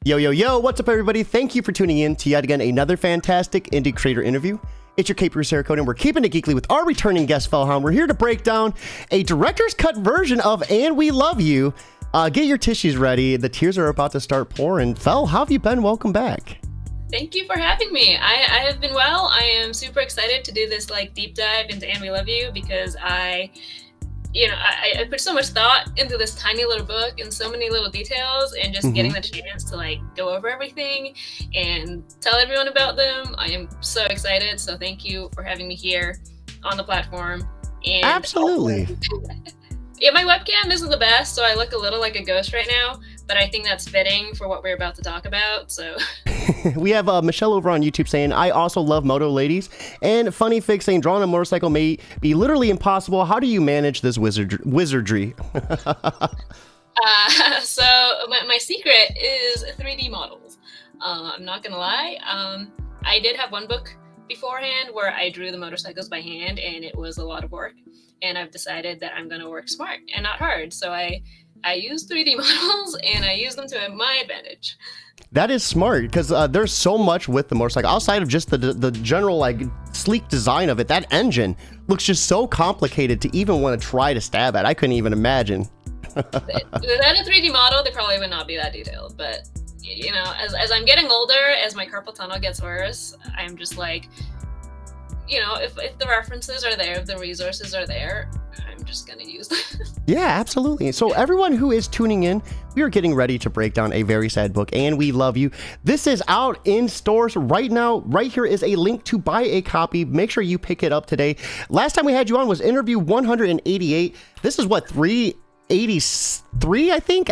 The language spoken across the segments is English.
Yo, yo, yo, what's up, everybody? Thank you for tuning in to yet again another fantastic indie creator interview. It's your Cape Crusader Code, and we're keeping it geekly with our returning guest, Hound. We're here to break down a director's cut version of And We Love You. Get your tissues ready. The tears are about to start pouring. Fel, how have you been? Welcome back. Thank you for having me. I have been well. I am super excited to do this deep dive into And We Love You because I put so much thought into this tiny little book and so many little details, and just getting the chance to go over everything and tell everyone about them. I am so excited. So thank you for having me here on the platform. And absolutely. Yeah, my webcam isn't the best, so I look a little like a ghost right now, but I think that's fitting for what we're about to talk about. So we have Michelle over on YouTube saying, I also love moto ladies. And Funny Fig saying, drawing a motorcycle may be literally impossible. How do you manage this wizardry? So my secret is 3D models. I'm not gonna lie. I did have one book beforehand where I drew the motorcycles by hand, and it was a lot of work. And I've decided that I'm gonna work smart and not hard. So I use 3D models, and I use them to my advantage. That is smart, because there's so much with the motorcycle outside of just the general sleek design of it. That engine looks just so complicated to even want to try to stab at. I couldn't even imagine. Without a 3D model, they probably would not be that detailed. But as I'm getting older, as my carpal tunnel gets worse, I'm just if the references are there, if the resources are there, I'm just gonna use them. Yeah, absolutely. So everyone who is tuning in, we are getting ready to break down a very sad book, And We Love You. This is out in stores right now. Right here is a link to buy a copy. Make sure you pick it up today. Last time we had you on was interview 188. This is what, 383, I think?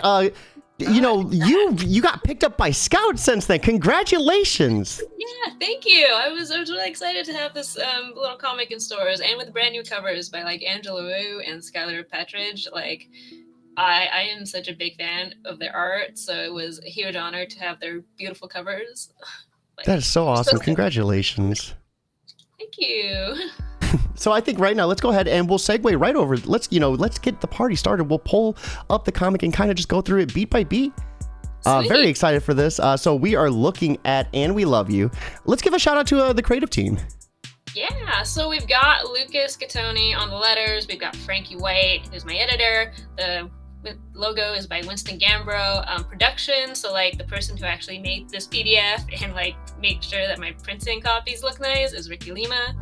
You got picked up by Scout since then. Congratulations. Yeah, thank you. I was really excited to have this little comic in stores, and with brand new covers by Angela Wu and Skylar Patridge. I am such a big fan of their art, so it was a huge honor to have their beautiful covers. That is so awesome. Congratulations. Thank you. So I think right now, let's go ahead and we'll segue right over. Let's get the party started. We'll pull up the comic and kind of just go through it beat by beat. Very excited for this. So we are looking at And We Love You. Let's give a shout out to the creative team. Yeah, so we've got Lucas Gattoni on the letters. We've got Frankie White, who's my editor. The logo is by Winston Gambro. Production, so the person who actually made this PDF and make sure that my printing copies look nice, is Ricky Lima.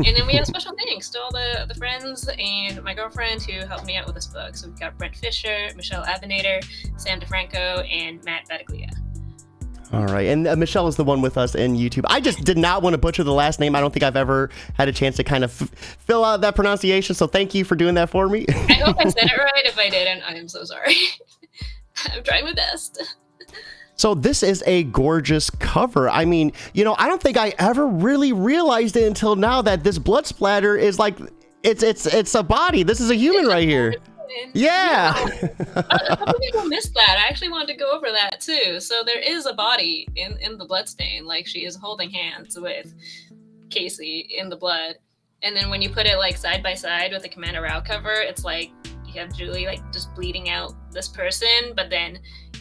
And then we have special thanks to all the friends and my girlfriend who helped me out with this book. So we've got Brent Fisher, Michelle Abinader, Sam DeFranco, and Matt Battaglia. All right, and Michelle is the one with us in YouTube. I just did not want to butcher the last name. I don't think I've ever had a chance to kind of fill out that pronunciation, so thank you for doing that for me. I hope I said it right. If I didn't, I'm so sorry. I'm trying my best. So this is a gorgeous cover. I mean, I don't think I ever really realized it until now that this blood splatter is it's a body. This is a human right here. Yeah. A couple people missed that. I actually wanted to go over that too. So there is a body in the bloodstain. She is holding hands with Casey in the blood. And then when you put it side by side with the Commander Rao cover, it's you have Julie just bleeding out this person. But then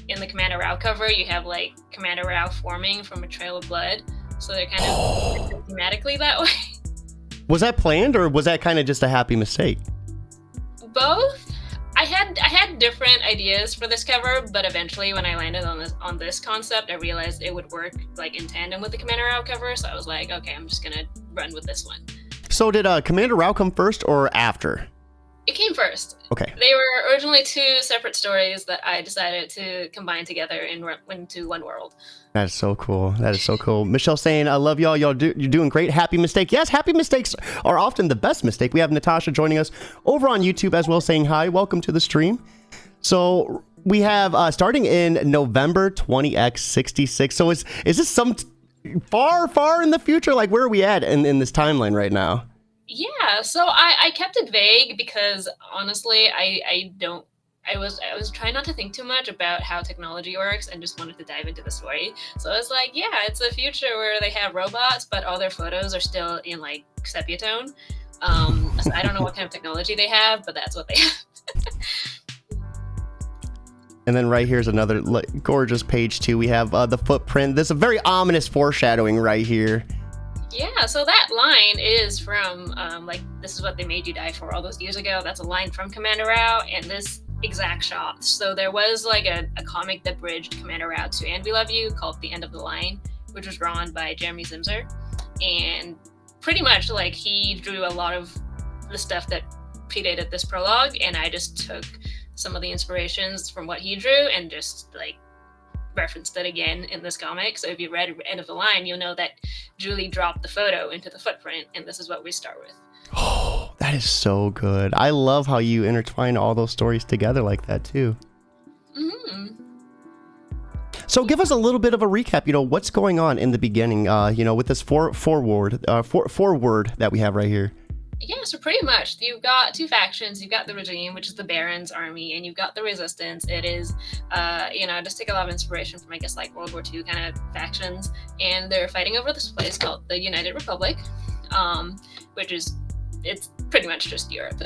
in the Commander Rao cover, you have Commander Rao forming from a trail of blood. So they're kind of thematically that way. Was that planned, or was that kind of just a happy mistake? Both. I had different ideas for this cover, but eventually when I landed on this concept, I realized it would work in tandem with the Commander Rao cover. So I was like, okay, I'm just gonna run with this one. So did Commander Rao come first or after? It came first. Okay. They were originally two separate stories that I decided to combine together into one world. That is so cool. That is so cool. Michelle saying, I love y'all. You're doing great. Happy mistake. Yes, happy mistakes are often the best mistake. We have Natasha joining us over on YouTube as well, saying hi. Welcome to the stream. So we have starting in November 20x66. So is this some far in the future? Where are we at in this timeline right now? Yeah, so I kept it vague because honestly, I was trying not to think too much about how technology works and just wanted to dive into the story. So I was like, yeah, it's a future where they have robots, but all their photos are still in sepia tone. So I don't know what kind of technology they have, but that's what they have. And then right here's another gorgeous page too. We have the footprint. There's a very ominous foreshadowing right here. Yeah, so that line is from, like, this is what they made you die for all those years ago. That's a line from Commander Rao, and this exact shot. So there was, like, a comic that bridged Commander Rao to And We Love You called The End of the Line, which was drawn by Jeremy Zimzer. And pretty much, like, he drew a lot of the stuff that predated this prologue, and I just took some of the inspirations from what he drew and just, like, referenced it again in this comic. So if you read End of the Line, you'll know that Julie dropped the photo into the footprint, and this is what we start with. Oh, that is so good. I love how you intertwine all those stories together like that too. Mm-hmm. So give us a little bit of a recap, what's going on in the beginning, with this forward that we have right here. Yeah, so pretty much you've got two factions. You've got the regime, which is the Baron's army, and you've got the resistance. It is, just take a lot of inspiration from, I guess, like World War II kind of factions. And they're fighting over this place called the United Republic, which is, it's pretty much just Europe.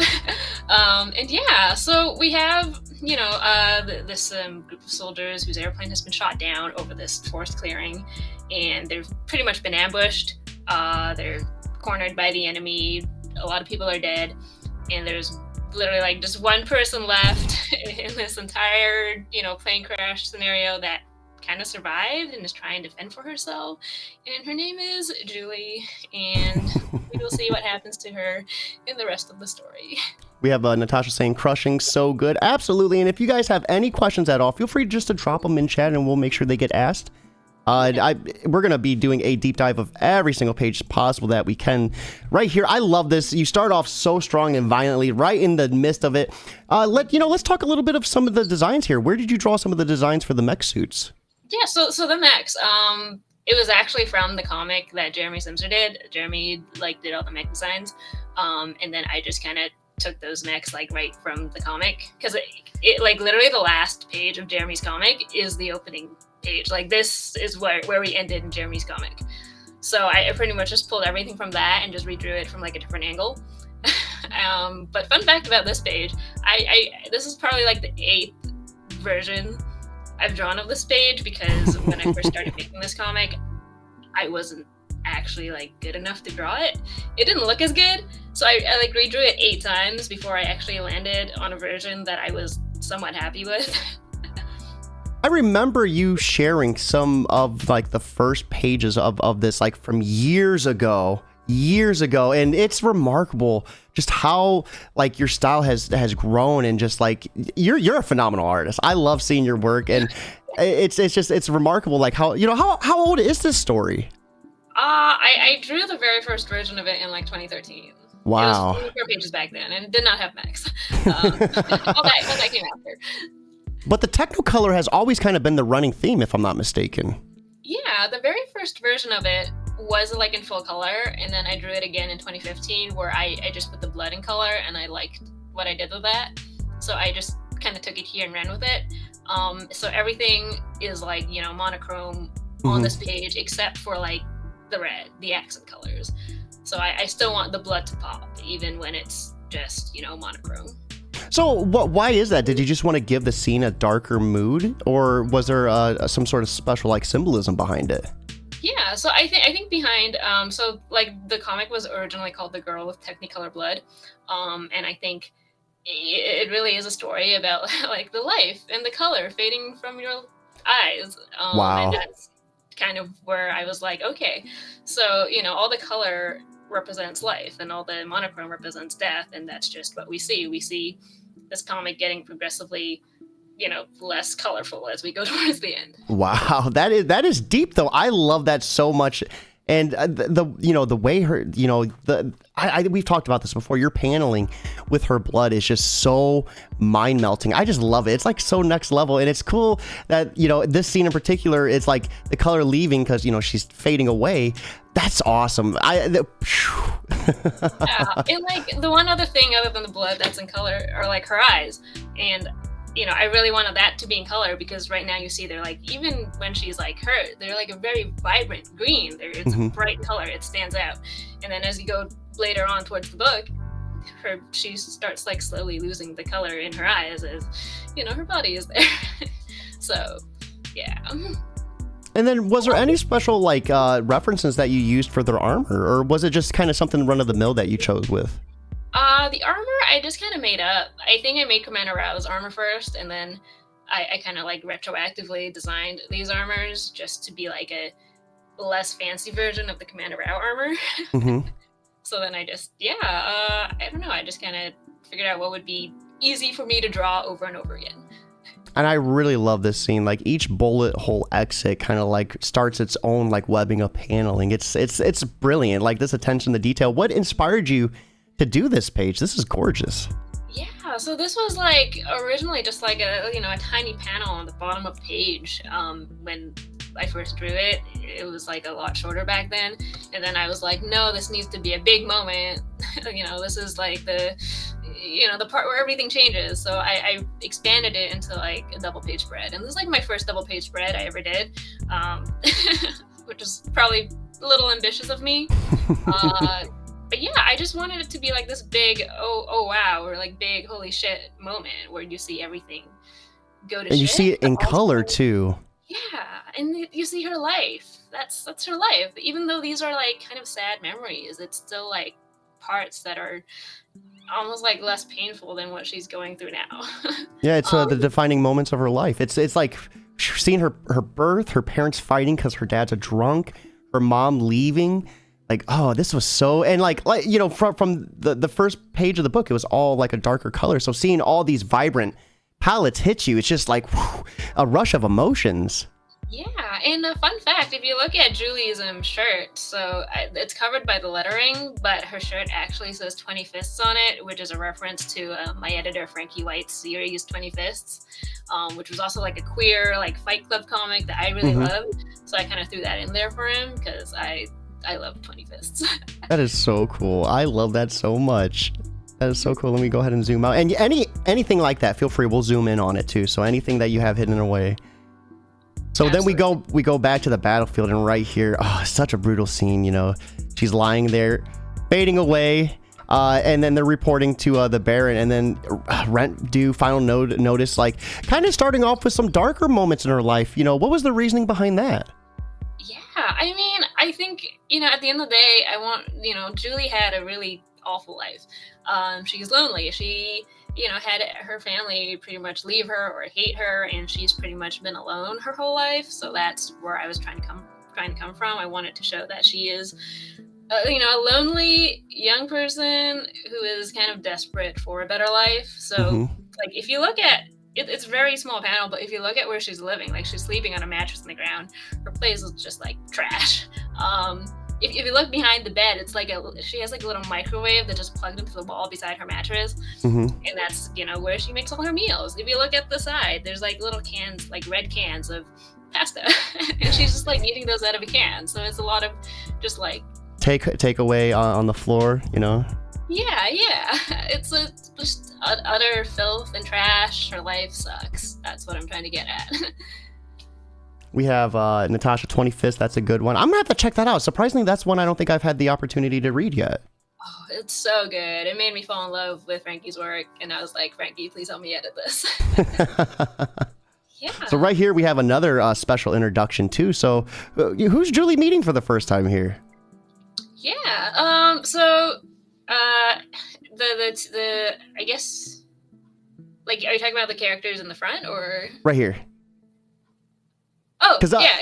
And yeah, so we have, this group of soldiers whose airplane has been shot down over this forest clearing, and they've pretty much been ambushed. They're cornered by the enemy. A lot of people are dead, and there's literally like just one person left in this entire, plane crash scenario that kind of survived and is trying to fend for herself. And her name is Julie, and we will see what happens to her in the rest of the story. We have Natasha saying, crushing, so good. Absolutely. And if you guys have any questions at all, feel free just to drop them in chat and we'll make sure they get asked. We're going to be doing a deep dive of every single page possible that we can right here. I love this. You start off so strong and violently right in the midst of it. Let's talk a little bit of some of the designs here. Where did you draw some of the designs for the mech suits? Yeah, so the mechs, it was actually from the comic that Jeremy Zimzer did. Jeremy did all the mech designs. And then I just kind of took those mechs right from the comic, because it literally the last page of Jeremy's comic is the opening page. This is where we ended in Jeremy's comic. So I pretty much just pulled everything from that and just redrew it from a different angle. But fun fact about this page, this is probably the 8th version I've drawn of this page, because when I first started making this comic, I wasn't actually good enough to draw it. It didn't look as good, so I redrew it 8 times before I actually landed on a version that I was somewhat happy with. I remember you sharing some of the first pages of this from years ago, and it's remarkable just how your style has grown, and just you're a phenomenal artist. I love seeing your work, and it's remarkable how old is this story? I drew the very first version of it in 2013. Wow. It was 4 pages back then, and it did not have mechs. All that came after. But the Technicolor has always kind of been the running theme, if I'm not mistaken. Yeah, the very first version of it was in full color, and then I drew it again in 2015, where I just put the blood in color, and I liked what I did with that. So I just kind of took it here and ran with it. So everything is monochrome on this page, except for the red, the accent colors. So I still want the blood to pop, even when it's just, monochrome. So why is that? Did you just want to give the scene a darker mood, or was there some sort of special symbolism behind it? Yeah, so I think behind the comic was originally called The Girl with Technicolor Blood, and I think it really is a story about the life and the color fading from your eyes. Wow. And that's kind of where I was okay, so all the color represents life and all the monochrome represents death, and that's just what we see. We see this comic getting progressively less colorful as we go towards the end. Wow, that is deep though. I love that so much. And the way her, we've talked about this before. Your paneling with her blood is just so mind melting. I just love it. It's so next level, and it's cool that this scene in particular is the color leaving because she's fading away. That's awesome. Yeah, and the one other thing other than the blood that's in color are her eyes, and I really wanted that to be in color, because right now you see they're even when she's hurt, they're a very vibrant green. It's a bright color, it stands out. And then as you go later on towards the book, she starts slowly losing the color in her eyes as her body is there. So, yeah. And then was there any special like references that you used for their armor, or was it just kind of something run of the mill that you chose with? The armor I just kind of made up. I think I made Commander Rao's armor first, and then I kind of like retroactively designed these armors just to be like a less fancy version of the Commander Rao armor. Mm-hmm. So then I just, I don't know. I just kind of figured out what would be easy for me to draw over and over again. And I really love this scene. Like each bullet hole exit kind of like starts its own like webbing of paneling. It's brilliant. Like this attention to detail. What inspired you to do this page? This is gorgeous. Yeah, so this was like originally just like a tiny panel on the bottom of the page. When I first drew it, it was like a lot shorter back then, and then I was like, no, this needs to be a big moment. This is like the part where everything changes. So I expanded it into like a double page spread, and this is like my first double page spread I ever did, which is probably a little ambitious of me. But yeah, I just wanted it to be like this big oh wow, or like big holy shit moment where you see everything go to shit. And you see it in color too. Yeah, and you see her life. That's her life. Even though these are like kind of sad memories, it's still like parts that are almost like less painful than what she's going through now. Yeah, it's the defining moments of her life. It's like seeing her birth, her parents fighting because her dad's a drunk, her mom leaving. Like, oh, this was so, and like from the first page of the book, it was all like a darker color. So seeing all these vibrant palettes hit you, it's just like whew, a rush of emotions. Yeah, and a fun fact, if you look at Julie's shirt, so it's covered by the lettering, but her shirt actually says 20 Fists on it, which is a reference to my editor Frankie White's series 20 Fists, which was also like a queer like Fight Club comic that I really loved. So I kind of threw that in there for him because I love 20 Fists. That is so cool. I love that so much. That is so cool. Let me go ahead and zoom out. And anything like that, feel free. We'll zoom in on it too. So anything that you have hidden away. So Absolutely. Then we go back to the battlefield, and right here, oh, such a brutal scene. She's lying there, fading away, and then they're reporting to the Baron, and then Rent do final notice, like kind of starting off with some darker moments in her life. What was the reasoning behind that? Yeah, I mean, I think at the end of the day, I want Julie had a really awful life. She's lonely. She had her family pretty much leave her or hate her, and she's pretty much been alone her whole life. So that's where I was trying to come from. I wanted to show that she is a lonely young person who is kind of desperate for a better life. So like if you look at it's a very small panel, but if you look at where she's living, like she's sleeping on a mattress on the ground, her place is just like trash. If you look behind the bed, it's like she has like a little microwave that just plugged into the wall beside her mattress, and that's where she makes all her meals. If you look at the side, there's like little cans, like red cans of pasta, and she's just like eating those out of a can. So it's a lot of just like take away on the floor, Yeah, it's just utter filth and trash. Her life sucks. That's what I'm trying to get at. We have Natasha 25th. That's a good one. I'm gonna have to check that out. Surprisingly, that's one I don't think I've had the opportunity to read yet. Oh, it's so good. It made me fall in love with Frankie's work, and I was like, Frankie, please help me edit this. Yeah. So right here we have another special introduction too. So who's Julie meeting for the first time here? Yeah. So the I guess, like, are you talking about the characters in the front or right here? Oh, yeah.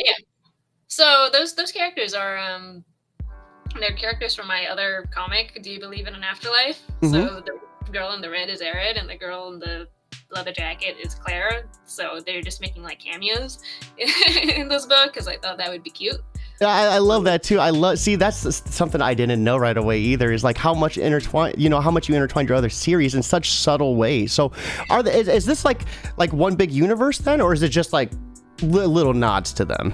So those characters are they're characters from my other comic, Do You Believe in an Afterlife? So the girl in the red is Arid, and the girl in the leather jacket is Clara. So they're just making like cameos in this book because I thought that would be cute. I love that too. See, that's something I didn't know right away either, is like how much you intertwined your other series in such subtle ways. So is this like one big universe then, or is it just like little nods to them?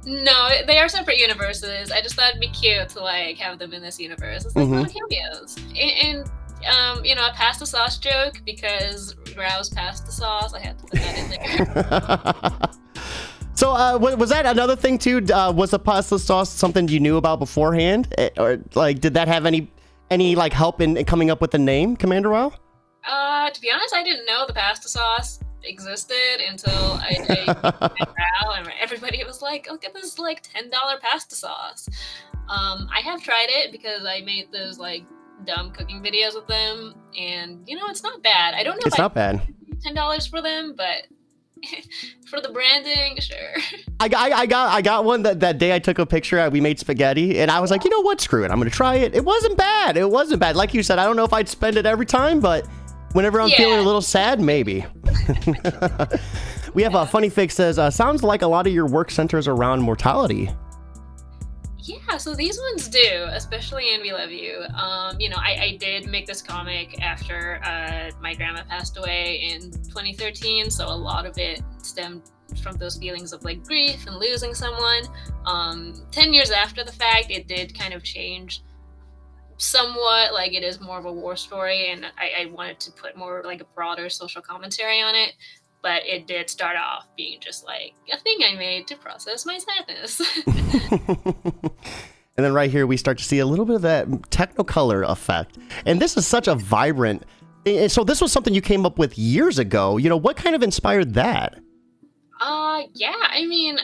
No, they are separate universes. I just thought it'd be cute to like have them in this universe. It's like little cameos. And a pasta sauce joke, because Rao's pasta sauce, I had to put that in there. So was that another thing too? Was the pasta sauce something you knew about beforehand, or like did that have any like help in coming up with the name Commander Rao? To be honest, I didn't know the pasta sauce existed until I Rao, and everybody was like, look at this like $10 pasta sauce. I have tried it because I made those like dumb cooking videos with them, and it's not bad. I don't know It's if not bad. $10 for them, but for the branding, sure. I got one that day. I took a picture. We made spaghetti, and I was like, you know what? Screw it. I'm gonna try it. It wasn't bad. It wasn't bad. Like you said, I don't know if I'd spend it every time, but whenever I'm feeling a little sad, maybe. We have a Funny Fix says, sounds like a lot of your work centers around mortality. Yeah, so these ones do, especially in We Love You. I did make this comic after my grandma passed away in 2013, so a lot of it stemmed from those feelings of like grief and losing someone. 10 years after the fact, it did kind of change somewhat. Like, it is more of a war story, and I wanted to put more like a broader social commentary on it. But it did start off being just like a thing I made to process my sadness. And then right here, we start to see a little bit of that Technicolor effect. And this is such a vibrant. So this was something you came up with years ago. What kind of inspired that? Yeah, I mean,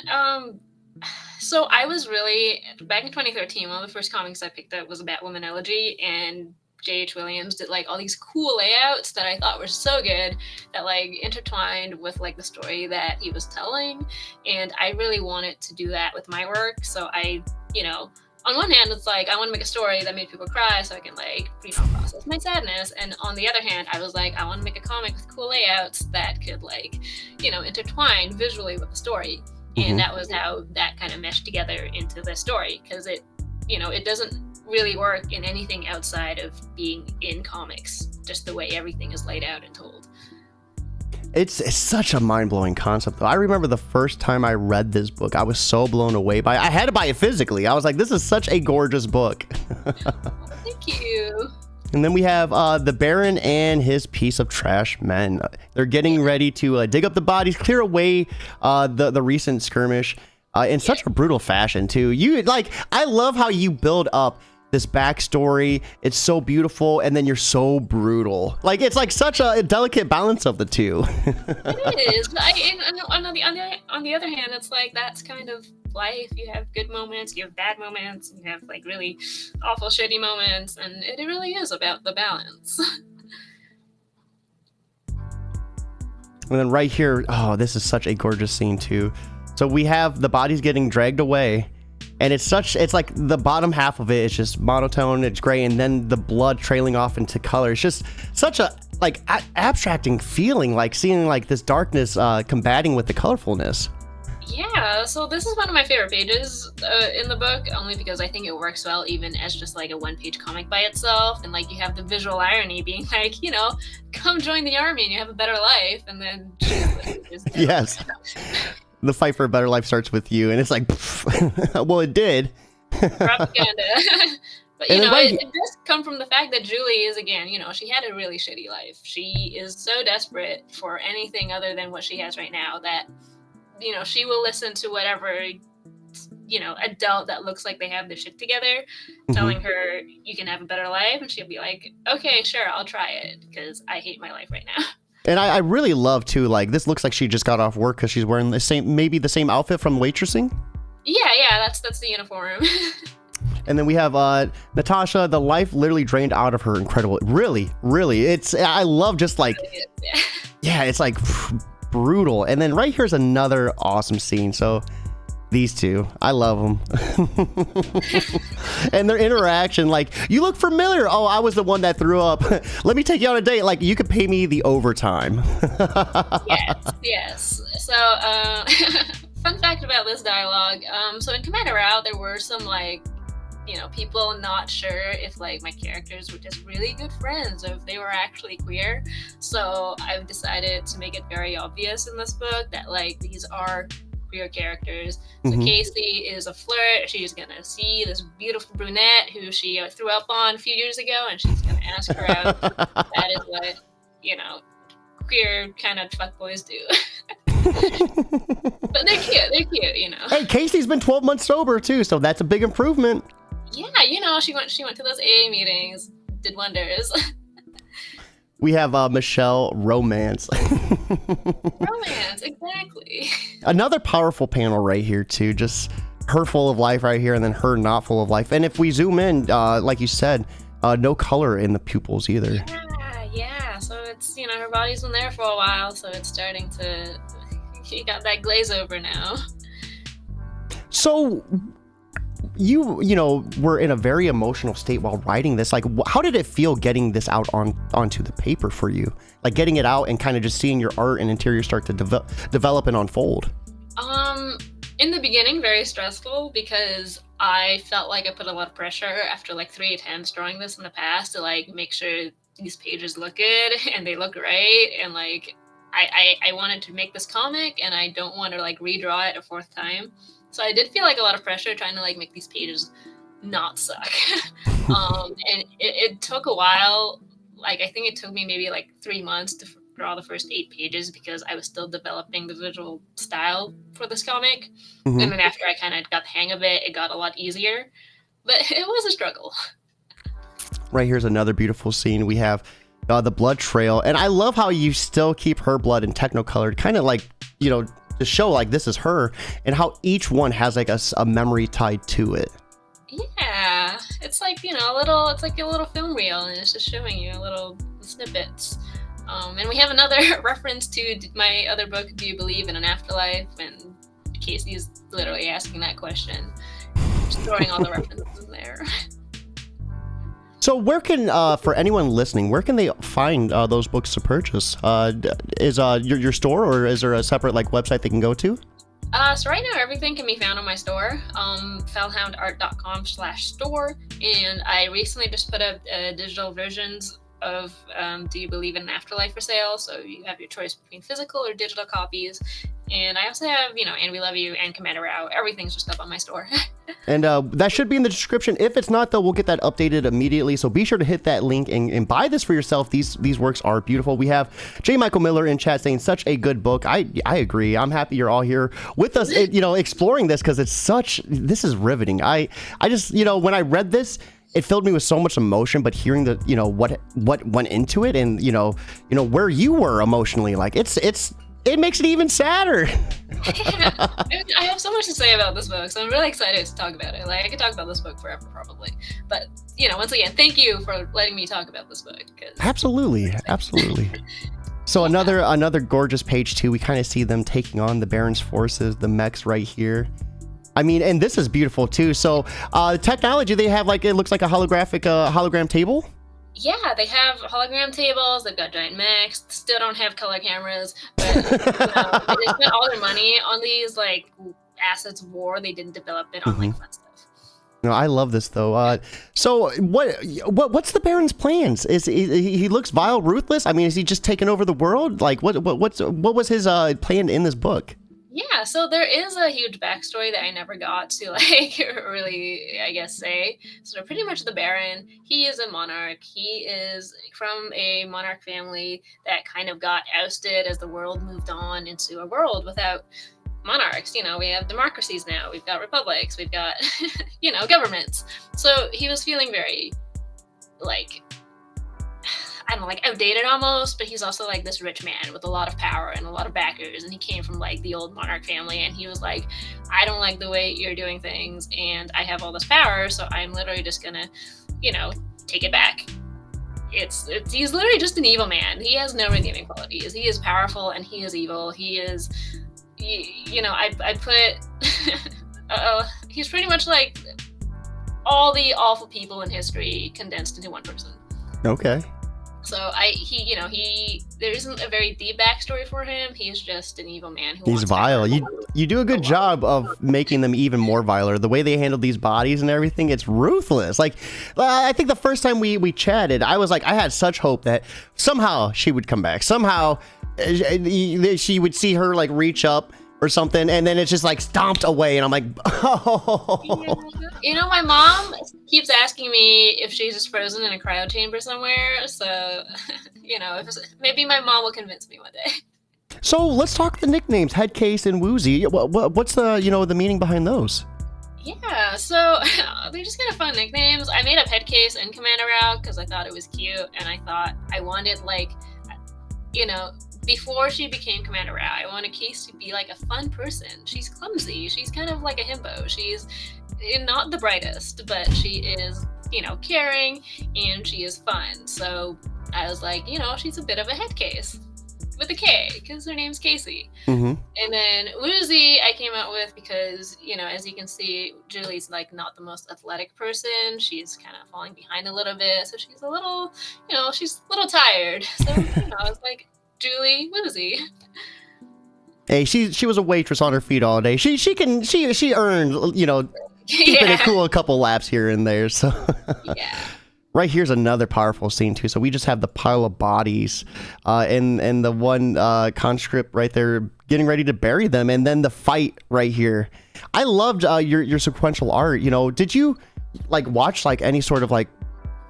so I was really, back in 2013, one of the first comics I picked up was a Batwoman elegy, and J.H. Williams did like all these cool layouts that I thought were so good that like intertwined with like the story that he was telling. And I really wanted to do that with my work. So I, on one hand, it's like I want to make a story that made people cry so I can like, process my sadness. And on the other hand, I was like, I want to make a comic with cool layouts that could like, intertwine visually with the story. And that was how that kind of meshed together into the story, because it, it doesn't really work in anything outside of being in comics, just the way everything is laid out and told. It's such a mind-blowing concept, though. I remember the first time I read this book, I was so blown away by it. I had to buy it physically. I was like, this is such a gorgeous book. Thank you. And then we have the Baron and his piece of trash men. They're getting ready to dig up the bodies, clear away the recent skirmish in such a brutal fashion, too. I love how you build up this backstory. It's so beautiful, and then you're so brutal. Like, it's like such a delicate balance of the two. It is. On the other hand, it's like that's kind of life. You have good moments, you have bad moments, you have like really awful, shitty moments, and it really is about the balance. And then right here, oh, this is such a gorgeous scene too. So we have the bodies getting dragged away. And it's like the bottom half of it is just monotone, it's gray, and then the blood trailing off into color. It's just such a like abstracting feeling, like seeing like this darkness combating with the colorfulness. Yeah, so this is one of my favorite pages in the book, only because I think it works well even as just like a one-page comic by itself. And like you have the visual irony being like, come join the army and you have a better life. And then yes. The fight for a better life starts with you, and it's like, well, it did. Propaganda. But it does come from the fact that Julie is, again, she had a really shitty life. She is so desperate for anything other than what she has right now that she will listen to whatever adult that looks like they have their shit together telling her you can have a better life, and she'll be like, okay, sure, I'll try it because I hate my life right now. And I really love too, like, this looks like she just got off work because she's wearing the same outfit from waitressing. Yeah, that's the uniform. And then we have Natasha. The life literally drained out of her. Incredible. Really, I love just like, yeah, it's like brutal. And then right here's another awesome scene. So these two, I love them. And their interaction, like, you look familiar. Oh, I was the one that threw up. Let me take you on a date. Like, you could pay me the overtime. Yes. So, fun fact about this dialogue. So in Commander Rao, there were some like, people not sure if like my characters were just really good friends or if they were actually queer. So I've decided to make it very obvious in this book that like these are queer characters. So Casey is a flirt. She's gonna see this beautiful brunette who she threw up on a few years ago, and she's gonna ask her out. That is what queer kind of fuckboys do. But they're cute. Hey, Casey's been 12 months sober too, so that's a big improvement. Yeah, she went to those AA meetings, did wonders. We have Michelle Romance. Romance, exactly. Another powerful panel right here too. Just her full of life right here, and then her not full of life. And if we zoom in, like you said, no color in the pupils either. Yeah. So it's, her body's been there for a while, so it's starting to. She got that glaze over now. So you were in a very emotional state while writing this. Like, how did it feel getting this out onto the paper for you? Like getting it out and kind of just seeing your art and interior start to develop and unfold. In the beginning, very stressful because I felt like I put a lot of pressure after like 3 attempts drawing this in the past to like make sure these pages look good and they look right, and like I wanted to make this comic and I don't want to like redraw it a 4th time. So I did feel like a lot of pressure trying to like make these pages not suck. And it took a while. Like, I think it took me maybe like 3 months to draw the first 8 pages because I was still developing the visual style for this comic. Mm-hmm. And then after I kind of got the hang of it, it got a lot easier. But it was a struggle. Right, here's another beautiful scene. We have the blood trail. And I love how you still keep her blood in technicolored, kind of like, to show like this is her, and how each one has like a memory tied to it. Yeah, it's like, it's like a little film reel, and it's just showing you little snippets. And we have another reference to my other book, Do You Believe in an Afterlife? And Casey's literally asking that question. Just throwing all the references in there. So where can, for anyone listening, where can they find those books to purchase? Is your store, or is there a separate like website they can go to? So right now everything can be found on my store, fellhoundart.com/store. And I recently just put up digital versions of Do You Believe in an Afterlife for sale. So you have your choice between physical or digital copies. And I also have, And We Love You and Julie Rao. Everything's just up on my store. And that should be in the description. If it's not, though, we'll get that updated immediately. So be sure to hit that link and buy this for yourself. These works are beautiful. We have J. Michael Miller in chat saying such a good book. I agree. I'm happy you're all here with us, exploring this, because this is riveting. I just, when I read this, it filled me with so much emotion, but hearing the, what went into it, and, where you were emotionally, like it makes it even sadder. I have so much to say about this book, so I'm really excited to talk about it. Like, I could talk about this book forever, probably. But, once again, thank you for letting me talk about this book. Absolutely. So another gorgeous page too. We kind of see them taking on the Baron's forces, the mechs right here. I mean, and this is beautiful too. So the technology they have, like, it looks like a hologram table. Yeah, they have hologram tables. They've got giant mechs. Still don't have color cameras, but they spent all their money on these like assets of war. They didn't develop it on like fun stuff. No, I love this though. So what's the Baron's plans? Is he looks vile, ruthless? I mean, is he just taking over the world? Like what was his plan in this book? Yeah, so there is a huge backstory that I never got to like really, I guess, say. So pretty much the Baron, he is a monarch. He is from a monarch family that kind of got ousted as the world moved on into a world without monarchs. We have democracies now. We've got republics. We've got, governments. So he was feeling very, like, I don't know, like outdated almost, but he's also like this rich man with a lot of power and a lot of backers. And he came from like the old monarch family, and he was like, I don't like the way you're doing things, and I have all this power, so I'm literally just gonna, take it back. He's literally just an evil man. He has no redeeming qualities. He is powerful and he is evil. He is, I put, he's pretty much like all the awful people in history condensed into one person. Okay. So there isn't a very deep backstory for him. He's just an evil man. He's vile. You do a good job of making them even more viler. The way they handle these bodies and everything, it's ruthless. Like, I think the first time we chatted, I was like, I had such hope that somehow she would come back. Somehow she would see her like reach up or something, and then it's just like stomped away, and I'm like, oh. Yeah. My mom keeps asking me if she's just frozen in a cryo chamber somewhere, so maybe my mom will convince me one day. So let's talk the nicknames, Headcase and Woozy. What's the the meaning behind those? Yeah, so they're just kind of fun nicknames. I made up Headcase and Commander Rao because I thought it was cute, and I thought I wanted, like, you know, before she became Commander Rao, I wanted Case to be like a fun person. She's clumsy. She's kind of like a himbo. She's not the brightest, but she is, you know, caring, and she is fun. So I was like, you know, she's a bit of a head case with a K because her name's Casey. Mm-hmm. And then Woozy I came out with because, you know, as you can see, Julie's like not the most athletic person. She's kind of falling behind a little bit. So she's a little, you know, she's a little tired. So, you know, I was like, Julie Woozy. Hey, she was a waitress on her feet all day. She earned, you know, keeping it cool a couple laps here and there. So Yeah. Right here's another powerful scene too. So we just have the pile of bodies, and the one conscript right there getting ready to bury them, and then the fight right here. I loved your sequential art. You know, did you like watch like any sort of like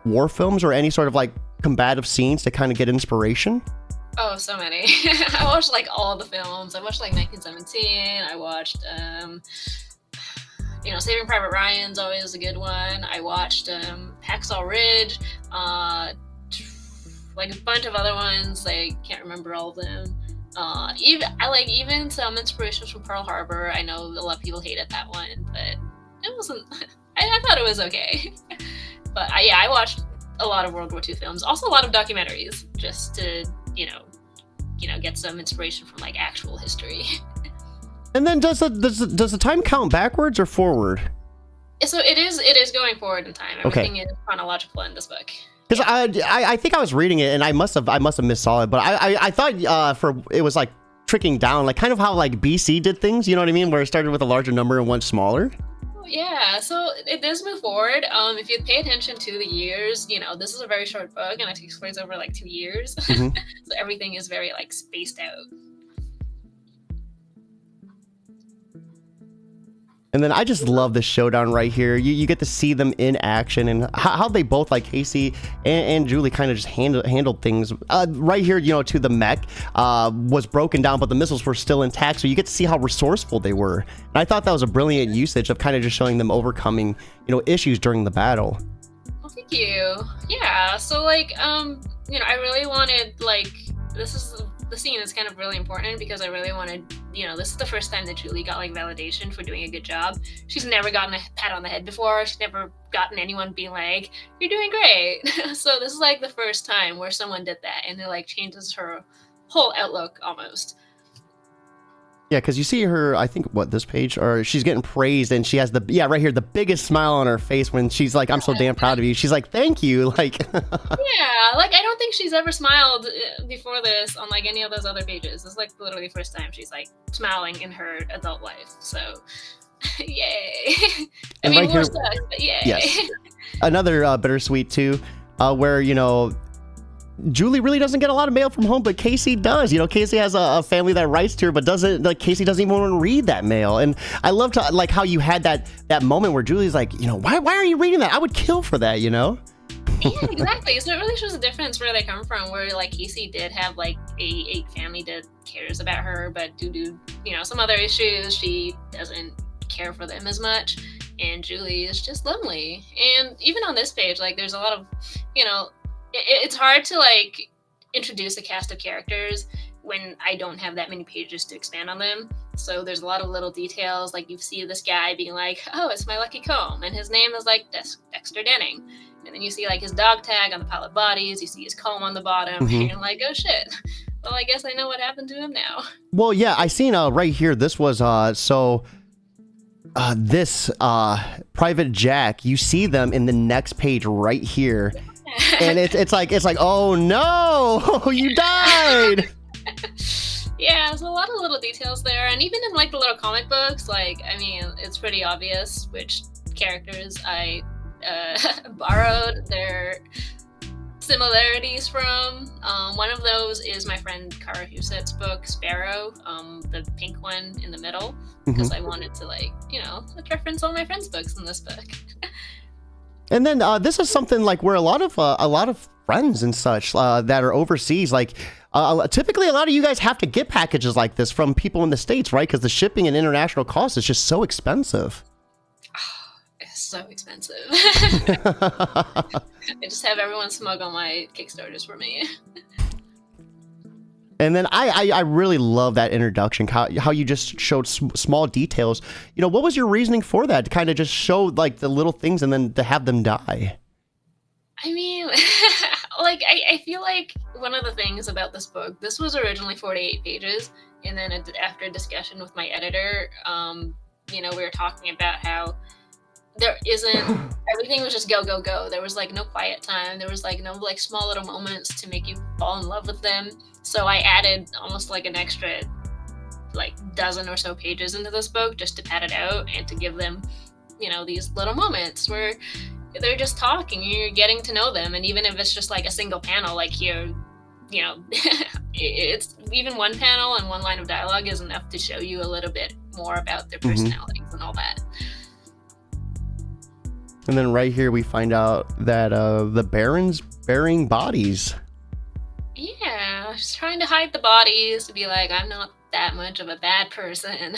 war films or any sort of like combative scenes to kind of get inspiration? Oh, so many. I watched like all the films. I watched like 1917. I watched you know, Saving Private Ryan's always a good one. I watched Hacksaw Ridge, like a bunch of other ones. I can't remember all of them. Even some inspirations from Pearl Harbor. I know a lot of people hated that one, but it wasn't. I thought it was okay. But I watched a lot of World War II films. Also a lot of documentaries, just to you know get some inspiration from like actual history. And then does the time count backwards or forward? So it is going forward in time. Everything is chronological in this book. Because I think I was reading it and I must have missaw it, but I thought it was like tricking down, like kind of how like BC did things, you know what I mean, where it started with a larger number and went smaller. Yeah, so it does move forward. If you pay attention to the years, you know, this is a very short book and it takes place over like 2 years. Mm-hmm. So everything is very like spaced out. And then I just love this showdown right here. You get to see them in action and how they both, like Casey and Julie, kind of just handled things. Right here, you know, to the mech was broken down, but the missiles were still intact. So you get to see how resourceful they were. And I thought that was a brilliant usage of kind of just showing them overcoming, you know, issues during the battle. Well, thank you. Yeah. So like, you know, I really wanted like the scene is kind of really important because I really wanted, you know, this is the first time that Julie got like validation for doing a good job. She's never gotten a pat on the head before. She's never gotten anyone being like, you're doing great. So this is like the first time where someone did that and it like changes her whole outlook almost. Yeah, because you see her, I think, this page, or she's getting praised, and she has right here, the biggest smile on her face when she's like, I'm so damn proud of you. She's like, thank you. Like, yeah, like, I don't think she's ever smiled before this on, like, any of those other pages. It's, like, literally the first time she's, like, smiling in her adult life. So, yay. I mean, right more sucks, but yay. Yes. Another bittersweet, too, where, you know, Julie really doesn't get a lot of mail from home, but Casey does. You know, Casey has a family that writes to her, but Casey doesn't even want to read that mail. And I love to like how you had that moment where Julie's like, you know, why are you reading that? I would kill for that, you know? Yeah, exactly. So it really shows the difference where they come from, where like Casey did have like a family that cares about her, but due to, you know, some other issues, she doesn't care for them as much. And Julie is just lonely. And even on this page, like there's a lot of, you know, it's hard to like introduce a cast of characters when I don't have that many pages to expand on them. So there's a lot of little details, like you see this guy being like, oh, it's my lucky comb, and his name is like Dexter Denning. And then you see like his dog tag on the pile of bodies, you see his comb on the bottom, and you're like, oh shit. Well, I guess I know what happened to him now. Well, yeah, I seen right here, this was this Private Jack, you see them in the next page right here. And it's like, oh no, you died. Yeah, there's a lot of little details there, and even in like the little comic books, like I mean, it's pretty obvious which characters I borrowed their similarities from. One of those is my friend Kara Huset's book Sparrow, the pink one in the middle, because I wanted to like, you know, let's reference all my friends' books in this book. And then this is something like where a lot of friends and such that are overseas, like typically a lot of you guys have to get packages like this from people in the States, right? Because the shipping and international cost is just so expensive. so expensive. I just have everyone smuggle my Kickstarters for me. And then I really love that introduction, how you just showed small details. You know, what was your reasoning for that? To kind of just show like the little things and then to have them die. I mean, like, I feel like one of the things about this book, this was originally 48 pages. And then after a discussion with my editor, you know, we were talking about how there isn't, everything was just go, go, go. There was like no quiet time. There was like no like small little moments to make you fall in love with them. So I added almost like an extra like dozen or so pages into this book just to pad it out and to give them, you know, these little moments where they're just talking and you're getting to know them. And even if it's just like a single panel, like here, you know, it's even one panel and one line of dialogue is enough to show you a little bit more about their personalities and all that. And then right here we find out that the Baron's burying bodies. Yeah, she's trying to hide the bodies to be like, I'm not that much of a bad person.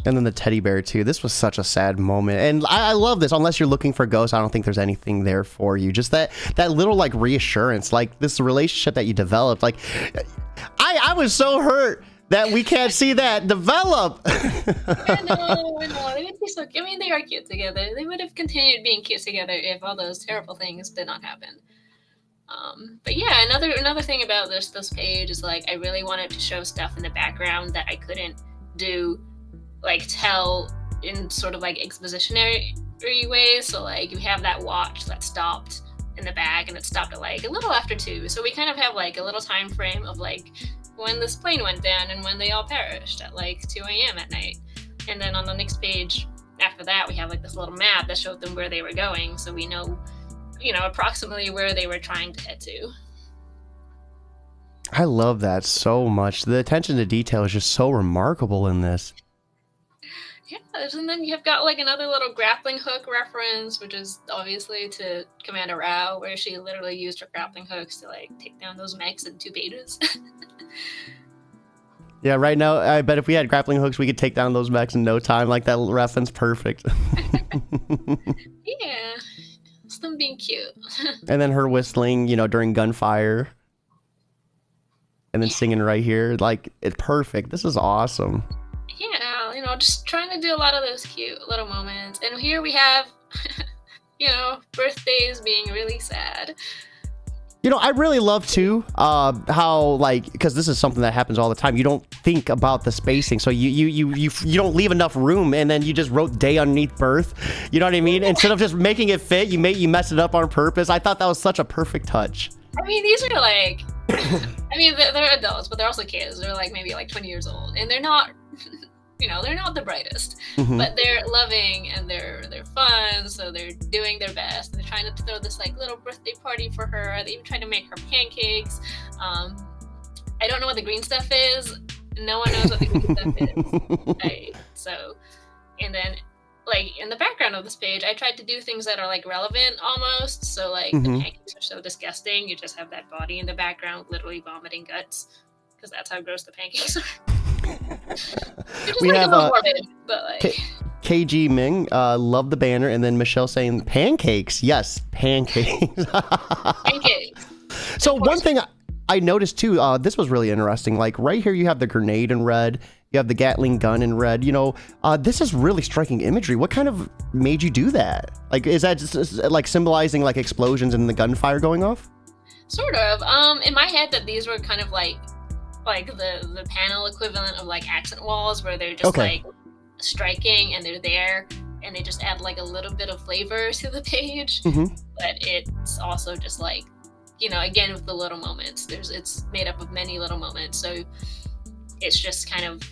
And then the teddy bear too. This was such a sad moment. And I love this. Unless you're looking for ghosts, I don't think there's anything there for you. Just that little like reassurance, like this relationship that you developed. Like I was so hurt that we can't see that develop. I know. They would be so. I mean, they are cute together. They would have continued being cute together if all those terrible things did not happen. But yeah, another thing about this page is like I really wanted to show stuff in the background that I couldn't do, like tell in sort of like expositionary ways. So like you have that watch that stopped in the back and it stopped at like a little after 2. So we kind of have like a little time frame of like when this plane went down and when they all perished at like 2 a.m. at night. And then on the next page after that, we have like this little map that showed them where they were going. So we know, you know, approximately where they were trying to head to. I love that so much. The attention to detail is just so remarkable in this. Yeah, and then you've got like another little grappling hook reference, which is obviously to Commander Rao, where she literally used her grappling hooks to like take down those mechs in 2 pages. Yeah, right now, I bet if we had grappling hooks, we could take down those mechs in no time. Like that reference, perfect. Yeah, it's them being cute. And then her whistling, you know, during gunfire. And then singing right here, like, it's perfect. This is awesome. Yeah, you know, just trying to do a lot of those cute little moments. And here we have, you know, birthdays being really sad. You know, I really love too how, like, because this is something that happens all the time. You don't think about the spacing, so you don't leave enough room, and then you just wrote day underneath birth. You know what I mean? Instead of just making it fit, you mess it up on purpose. I thought that was such a perfect touch. I mean, these are like, I mean, they're adults, but they're also kids. They're like maybe like 20 years old, and they're not, you know, they're not the brightest, but they're loving and they're fun. So they're doing their best. They're trying to throw this like little birthday party for her. They even try to make her pancakes. I don't know what the green stuff is. No one knows what the green stuff is. Right? So, and then like in the background of this page, I tried to do things that are like relevant almost. So like the pancakes are so disgusting. You just have that body in the background literally vomiting guts because that's how gross the pancakes are. We like have morbid, but like KG Ming, love the banner, and then Michelle saying pancakes. Yes, pancakes. pancakes. So one thing I noticed too, this was really interesting. Like right here, you have the grenade in red. You have the Gatling gun in red. You know, this is really striking imagery. What kind of made you do that? Like, is that just like symbolizing like explosions and the gunfire going off? Sort of. In my head, that these were kind of like the panel equivalent of like accent walls, where they're just like striking and they're there, and they just add like a little bit of flavor to the page. But it's also just like, you know, again with the little moments. It's made up of many little moments, so it's just kind of,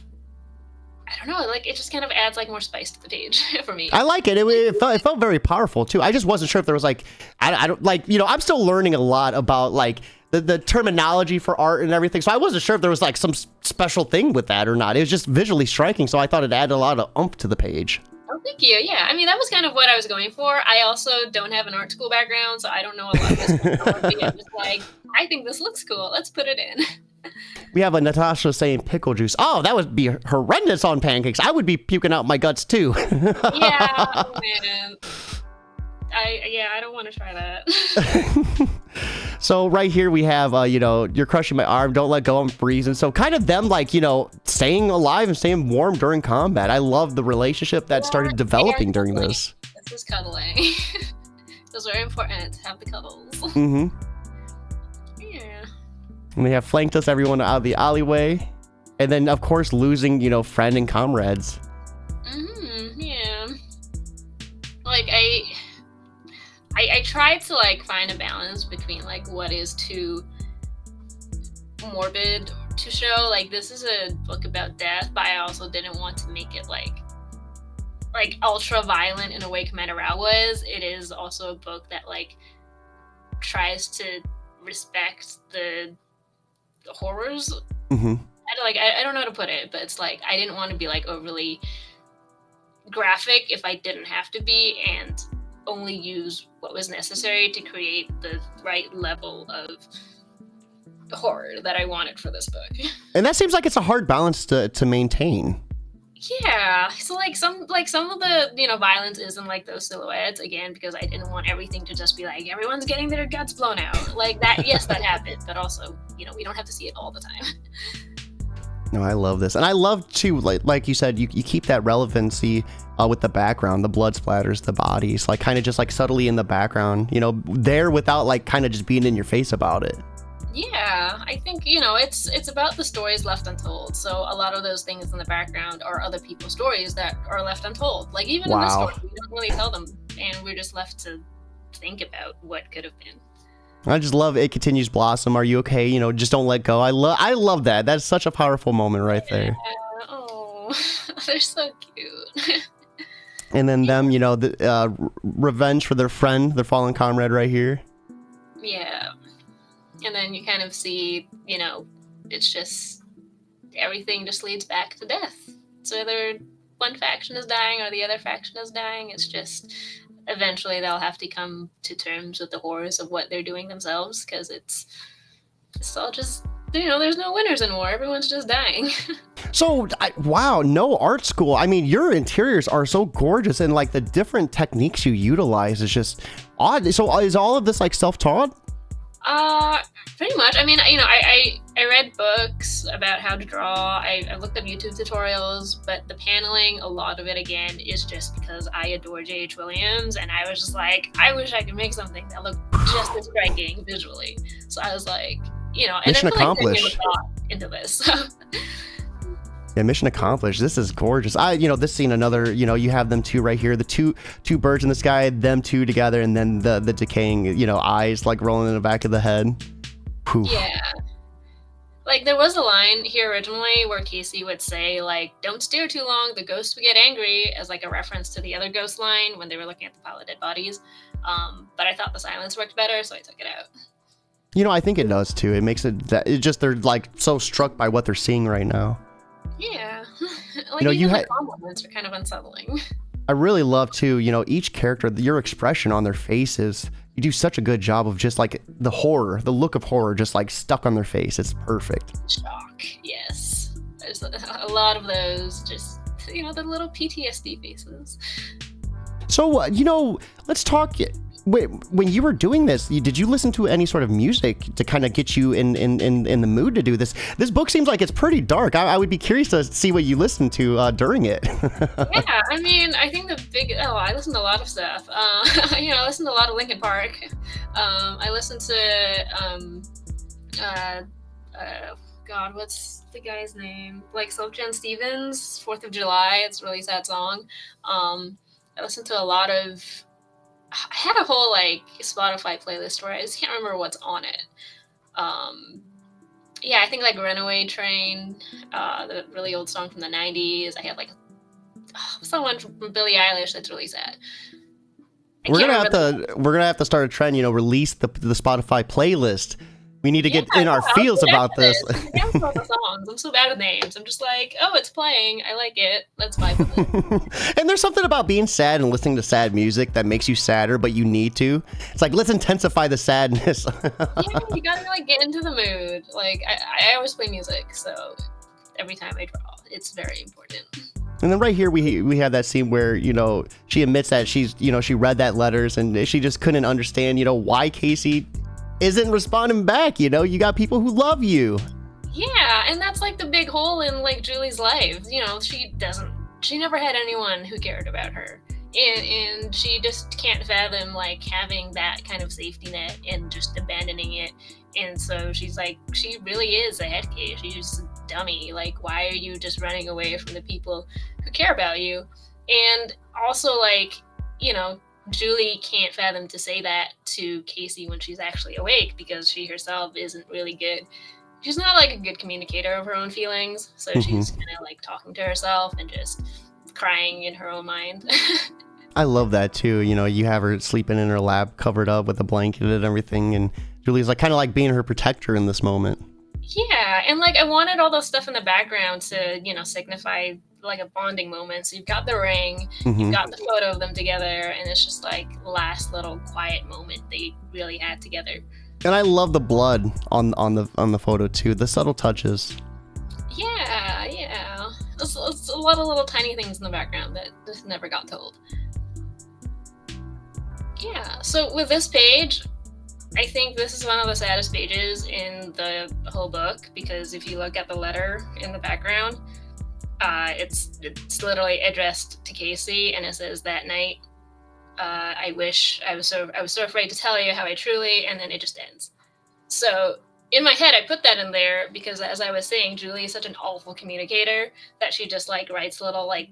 I don't know, like it just kind of adds like more spice to the page for me. I like it. It felt very powerful too. I just wasn't sure if there was like, I don't like, you know, I'm still learning a lot about like the terminology for art and everything. So I wasn't sure if there was like some special thing with that or not. It was just visually striking. So I thought it added a lot of oomph to the page. Oh, thank you. Yeah. I mean, that was kind of what I was going for. I also don't have an art school background, so I don't know a lot of this technology. I'm just like, I think this looks cool. Let's put it in. We have a Natasha saying pickle juice. Oh, that would be horrendous on pancakes. I would be puking out my guts too. Yeah, oh man. I don't want to try that. So right here we have, you're crushing my arm. Don't let go. I'm freezing. So kind of them like, staying alive and staying warm during combat. I love the relationship that started developing during this. This is cuddling. Those are important to have the cuddles. Mm-hmm. Yeah. And they have flanked us, everyone out of the alleyway. And then, of course, losing, friend and comrades. Mm-hmm. Yeah. Like, I tried to, like, find a balance between, like, what is too morbid to show. Like, this is a book about death, but I also didn't want to make it, like ultra violent in a way Commander Rao was. It is also a book that, like, tries to respect the horrors. Mm-hmm. I don't know how to put it, but it's like I didn't want to be like overly graphic if I didn't have to be, and only use what was necessary to create the right level of horror that I wanted for this book. And that seems like it's a hard balance to maintain. Yeah, so like some of the violence is in like those silhouettes, again, because I didn't want everything to just be like everyone's getting their guts blown out like that. Yes, that happened, but also we don't have to see it all the time. No, I love this, and I love too, like you said, you keep that relevancy with the background, the blood splatters, the bodies, like kind of just like subtly in the background, there without like kind of just being in your face about it. Yeah, I think, it's about the stories left untold. So a lot of those things in the background are other people's stories that are left untold. Like even in this story, we don't really tell them, and we're just left to think about what could have been. I just love It Continues Blossom. Are you okay? Just don't let go. I love that. That's such a powerful moment right there. Oh, they're so cute. And then them, the revenge for their friend, their fallen comrade right here. Yeah. And then you kind of see, it's just everything just leads back to death. So either one faction is dying or the other faction is dying. It's just eventually they'll have to come to terms with the horrors of what they're doing themselves, because it's all just, there's no winners in war. Everyone's just dying. So, wow, no art school. I mean, your interiors are so gorgeous, and like the different techniques you utilize is just odd. So is all of this like self-taught? Pretty much. I mean, I read books about how to draw. I looked up YouTube tutorials, but the paneling, a lot of it again is just because I adore J.H. Williams, and I was just like, I wish I could make something that looked just as striking visually. So I was like, and mission accomplished. Like into this. So. Yeah, mission accomplished. This is gorgeous. This scene, another, you have them two right here, the two birds in the sky, them two together, and then the decaying, eyes like rolling in the back of the head. Whew. Yeah. Like there was a line here originally where Casey would say like, don't stare too long, the ghosts would get angry, as like a reference to the other ghost line when they were looking at the pile of dead bodies. But I thought the silence worked better, so I took it out. I think it does too. It makes they're like so struck by what they're seeing right now. Yeah. Even the compliments are kind of unsettling. I really love too, each character, your expression on their faces. You do such a good job of just like the horror, the look of horror just like stuck on their face. It's perfect. Shock, yes. There's a lot of those, just, the little PTSD faces. So, let's talk. Wait, when you were doing this, did you listen to any sort of music to kind of get you in the mood to do this? This book seems like it's pretty dark. I would be curious to see what you listened to during it. Yeah, I mean, I think I listened to a lot of stuff. I listened to a lot of Linkin Park. I listened to, God, what's the guy's name? Like Sufjan Stevens, 4th of July. It's a really sad song. I listened to a lot of, I had a whole like Spotify playlist where I just can't remember what's on it. Yeah, I think like Runaway Train, the really old song from the 90s. I had like someone from Billie Eilish that's really sad. We're gonna have to start a trend, release the Spotify playlist We need to get Yeah, in our I'll feels get about after this. I can't remember the songs. I'm so bad with names. I'm just like, oh, it's playing. I like it. Let's vibe with it. And there's something about being sad and listening to sad music that makes you sadder, but you need to. It's like, let's intensify the sadness. Yeah, you gotta like get into the mood. Like I always play music, so every time I draw, it's very important. And then right here, we have that scene where, you know, she admits that she's, you know, she read that letters and she just couldn't understand, you know, why Casey isn't responding back. You know, you got people who love you. Yeah, and that's like the big hole in like Julie's life. You know, she never had anyone who cared about her. And she just can't fathom like having that kind of safety net and just abandoning it. And so she's like, she really is a head case. She's just a dummy. Like, why are you just running away from the people who care about you? And also, like, you know, Julie can't fathom to say that to Casey when she's actually awake, because she herself isn't really good. She's not like a good communicator of her own feelings. So she's kind of like talking to herself and just crying in her own mind. I love that too. You know, you have her sleeping in her lap, covered up with a blanket and everything, and Julie's like kind of like being her protector in this moment. Yeah, and like I wanted all those stuff in the background to, you know, signify like a bonding moment. So you've got the ring, you've got the photo of them together, and it's just like last little quiet moment they really had together. And I love the blood on the photo too. The subtle touches. Yeah. It's a lot of little tiny things in the background that just never got told. Yeah, so with this page, I think this is one of the saddest pages in the whole book, because if you look at the letter in the background, it's literally addressed to Casey, and it says, "That night, I wish I was so afraid to tell you how I truly," and then it just ends. So in my head, I put that in there because, as I was saying, Julie is such an awful communicator that she just like writes little like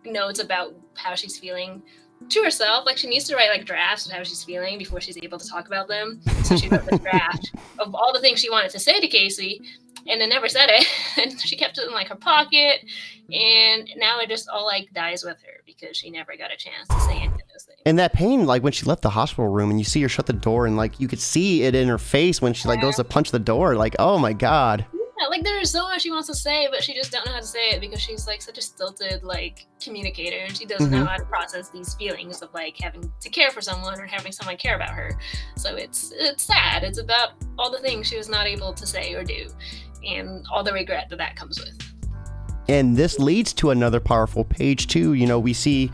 notes about how she's feeling to herself. Like, she needs to write like drafts of how she's feeling before she's able to talk about them. So she wrote the draft of all the things she wanted to say to Casey, and then never said it. And she kept it in like her pocket, and now it just all like dies with her because she never got a chance to say any of those things. And that pain, like when she left the hospital room and you see her shut the door, and like you could see it in her face when she like goes to punch the door, like, oh my God. Yeah, like there's so much she wants to say, but she just don't know how to say it because she's like such a stilted like communicator, and she doesn't know how to process these feelings of like having to care for someone or having someone care about her. So it's sad. It's about all the things she was not able to say or do, and all the regret that comes with. And this leads to another powerful page too. You know, we see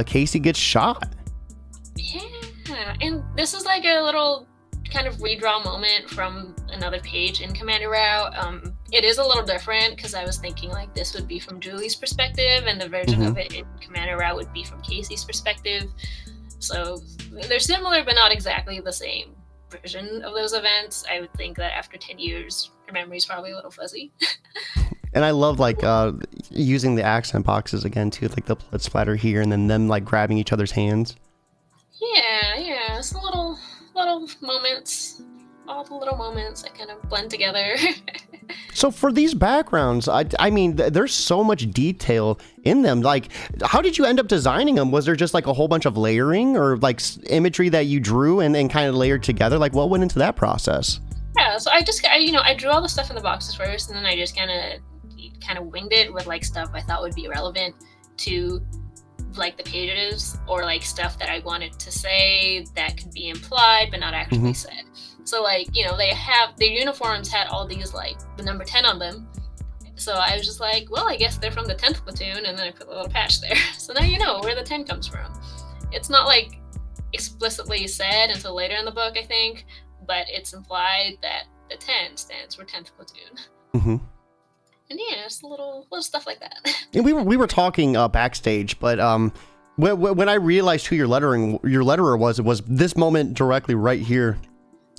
Casey gets shot. Yeah, and this is like a little kind of redraw moment from another page in Commander Rao. It is a little different because I was thinking like this would be from Julie's perspective, and the version of it in Commander Rao would be from Casey's perspective. So they're similar but not exactly the same version of those events. I would think that after 10 years, your memory's probably a little fuzzy. And I love like using the accent boxes again too, like the blood splatter here and then them like grabbing each other's hands. Yeah, it's little moments, all the little moments that kind of blend together. So for these backgrounds, I mean, there's so much detail in them. Like, how did you end up designing them? Was there just like a whole bunch of layering or like imagery that you drew and kind of layered together? Like, what went into that process? Yeah, so I drew all the stuff in the boxes first, and then I just kind of winged it with like stuff I thought would be relevant to like the pages, or like stuff that I wanted to say that could be implied but not actually said. So like, you know, their uniforms had all these like the number 10 on them. So I was just like, well, I guess they're from the 10th platoon, and then I put a little patch there. So now you know where the 10 comes from. It's not like explicitly said until later in the book, I think, but it's implied that the 10 stands for 10th platoon. And yeah, it's little stuff like that. And we were talking backstage, but when I realized who your letterer was, it was this moment directly right here.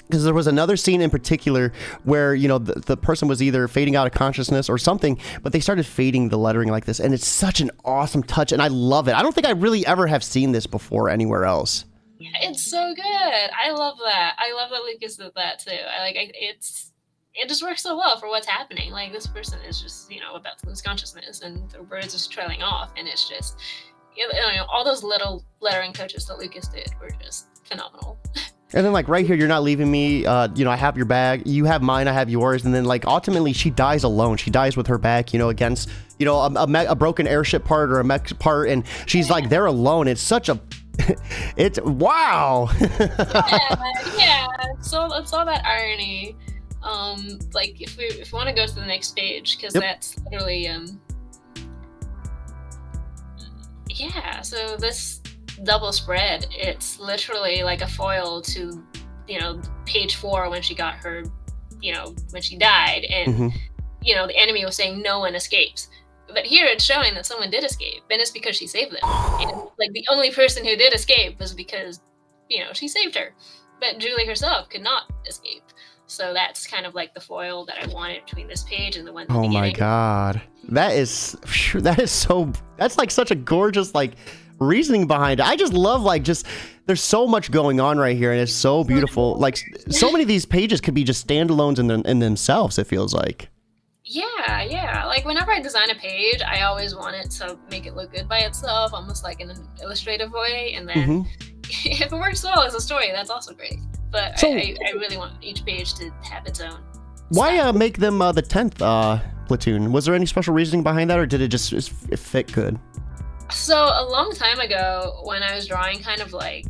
Because there was another scene in particular where, you know, the person was either fading out of consciousness or something, but they started fading the lettering like this. And it's such an awesome touch, and I love it. I don't think I really ever have seen this before anywhere else. Yeah, it's so good. I love that. I love that Lucas did that too. It just works so well for what's happening. Like, this person is just, you know, about to lose consciousness, and the birds is trailing off, and it's just, you know, all those little lettering touches that Lucas did were just phenomenal. And then like right here, you're not leaving me. I have your bag. You have mine. I have yours. And then like ultimately, she dies alone. She dies with her back, against a broken airship part or a mech part, and she's like there alone. It's such a, it's wow. Yeah. So it's all that irony. Like if we want to go to the next page, because that's literally yeah. So this double spread, it's literally like a foil to page 4 when she got her when she died, and the enemy was saying no one escapes, but here it's showing that someone did escape, and it's because she saved them. And like the only person who did escape was because she saved her, but Julie herself could not escape. So that's kind of like the foil that I wanted between this page and the one. Oh my god, that's like such a gorgeous like reasoning behind it. I just love there's so much going on right here, and it's so beautiful. Like so many of these pages could be just standalones in themselves, it feels like. Yeah. Like whenever I design a page, I always want it to make it look good by itself, almost like in an illustrative way. And then if it works well as a story, that's also great. But so, I really want each page to have its own. Why make them the 10th platoon? Was there any special reasoning behind that, or did it just fit good? So a long time ago, when I was drawing kind of like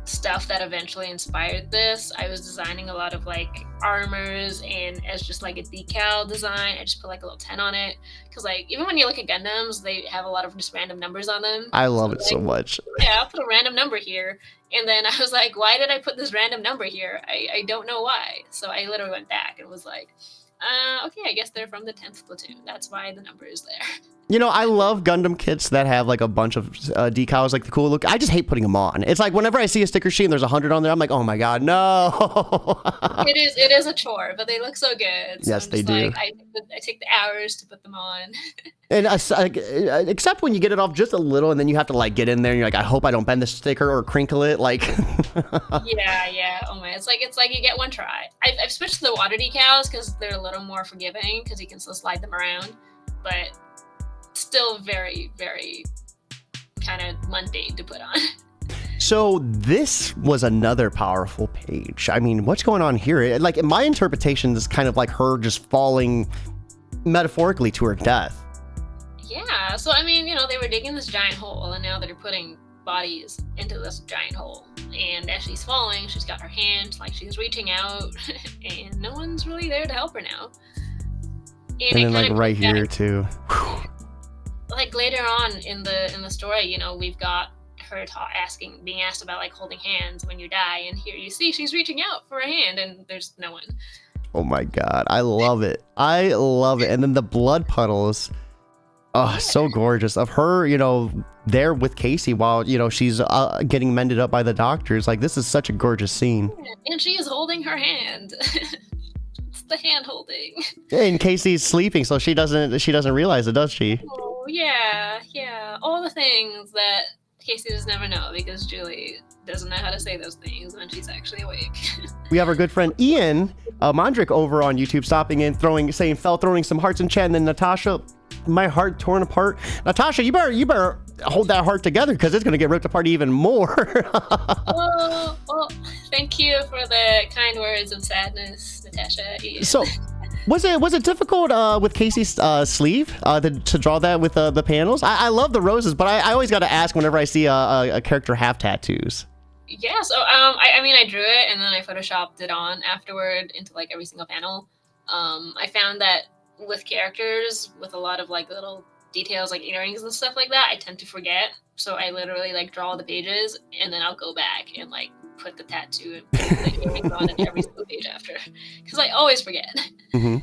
stuff that eventually inspired this, I was designing a lot of like armors, and as just like a decal design, I just put like a little 10 on it, because like even when you look at Gundams, they have a lot of just random numbers on them. I love it so much. Yeah, I'll put a random number here, and then I was like, why did I put this random number here? I don't know why. So I literally went back and was like, okay, I guess they're from the 10th platoon. That's why the number is there. I love Gundam kits that have like a bunch of decals, like the cool look. I just hate putting them on. It's like whenever I see a sticker sheet and there's 100 on there, I'm like, oh my god, no. It is a chore, but they look so good. So yes, they do. Like, I take the hours to put them on. And except when you get it off just a little, and then you have to like get in there, and you're like, I hope I don't bend the sticker or crinkle it. Like. yeah. Oh my, it's like you get one try. I've switched to the water decals because they're a little more forgiving, because you can still slide them around, but still very, very kind of mundane to put on. So this was another powerful page. I mean, what's going on here? Like, my interpretation is kind of like her just falling metaphorically to her death. Yeah, so I mean, they were digging this giant hole, and now they're putting bodies into this giant hole. And as she's falling, she's got her hand, like she's reaching out, and no one's really there to help her now. And then like right here too. Whew. Like later on in the story, we've got her being asked about like holding hands when you die, and here you see she's reaching out for a hand, and there's no one. Oh my god, I love it. And then the blood puddles. Oh, yeah. So gorgeous of her, there with Casey while, she's getting mended up by the doctors. Like, this is such a gorgeous scene. And she is holding her hand. It's the hand holding. And Casey's sleeping, so she doesn't realize it, does she? Oh, yeah. All the things that Casey does never know, because Julie doesn't know how to say those things when she's actually awake. We have our good friend Ian Mondrick over on YouTube stopping in, throwing some hearts in chat, and then Natasha, my heart torn apart. Natasha, you better hold that heart together, because it's going to get ripped apart even more. well, thank you for the kind words of sadness, Natasha. Ian. So, was it difficult with Casey's sleeve to draw that with the panels? I love the roses, but I always got to ask whenever I see a character have tattoos. Yeah, so I drew it, and then I photoshopped it on afterward into like every single panel. I found that with characters with a lot of like little details like earrings and stuff like that, I tend to forget. So I literally like draw the pages, and then I'll go back and like put the tattoo and put the earrings on in every single page after, because I always forget. Mm-hmm.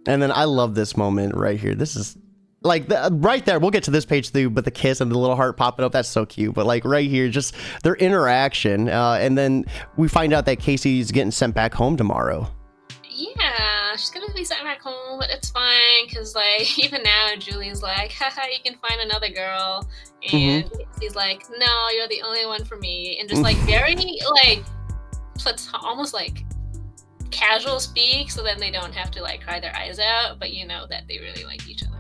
And then I love this moment right here. This is like right there. We'll get to this page too, but the kiss and the little heart popping up, that's so cute. But like right here, just their interaction, and then we find out that Casey's getting sent back home tomorrow. Yeah, she's gonna be sent back home, but it's fine, because like even now Julie's like, haha, you can find another girl, and he's like, no, you're the only one for me, and just like very like almost like casual speak, so then they don't have to like cry their eyes out, but that they really like each other.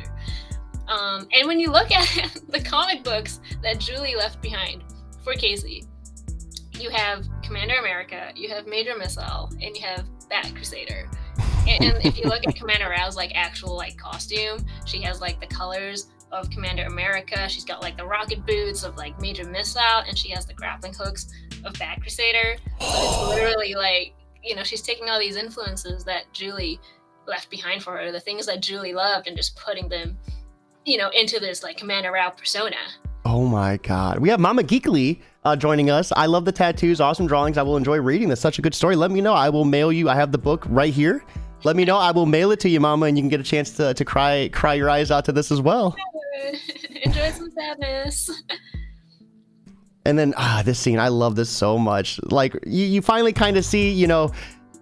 And when you look at the comic books that Julie left behind for Casey, you have Commander America, you have Major Missile, and you have Bat Crusader. And if you look at Commander Rao's like actual like costume, she has like the colors of Commander America. She's got like the rocket boots of like Major Missile, and she has the grappling hooks of Bat Crusader. So it's literally like, you know, she's taking all these influences that Julie left behind for her, the things that Julie loved, and just putting them, you know, into this like Commander Rao persona. Oh my God. We have Mama Geekly joining us. I love the tattoos, awesome drawings. I will enjoy reading this. Such a good story. Let me know. I will mail you. I have the book right here. Let me know. I will mail it to you, Mama, and you can get a chance to cry your eyes out to this as well. Enjoy some sadness. And then this scene, I love this so much. Like you finally kind of see, you know,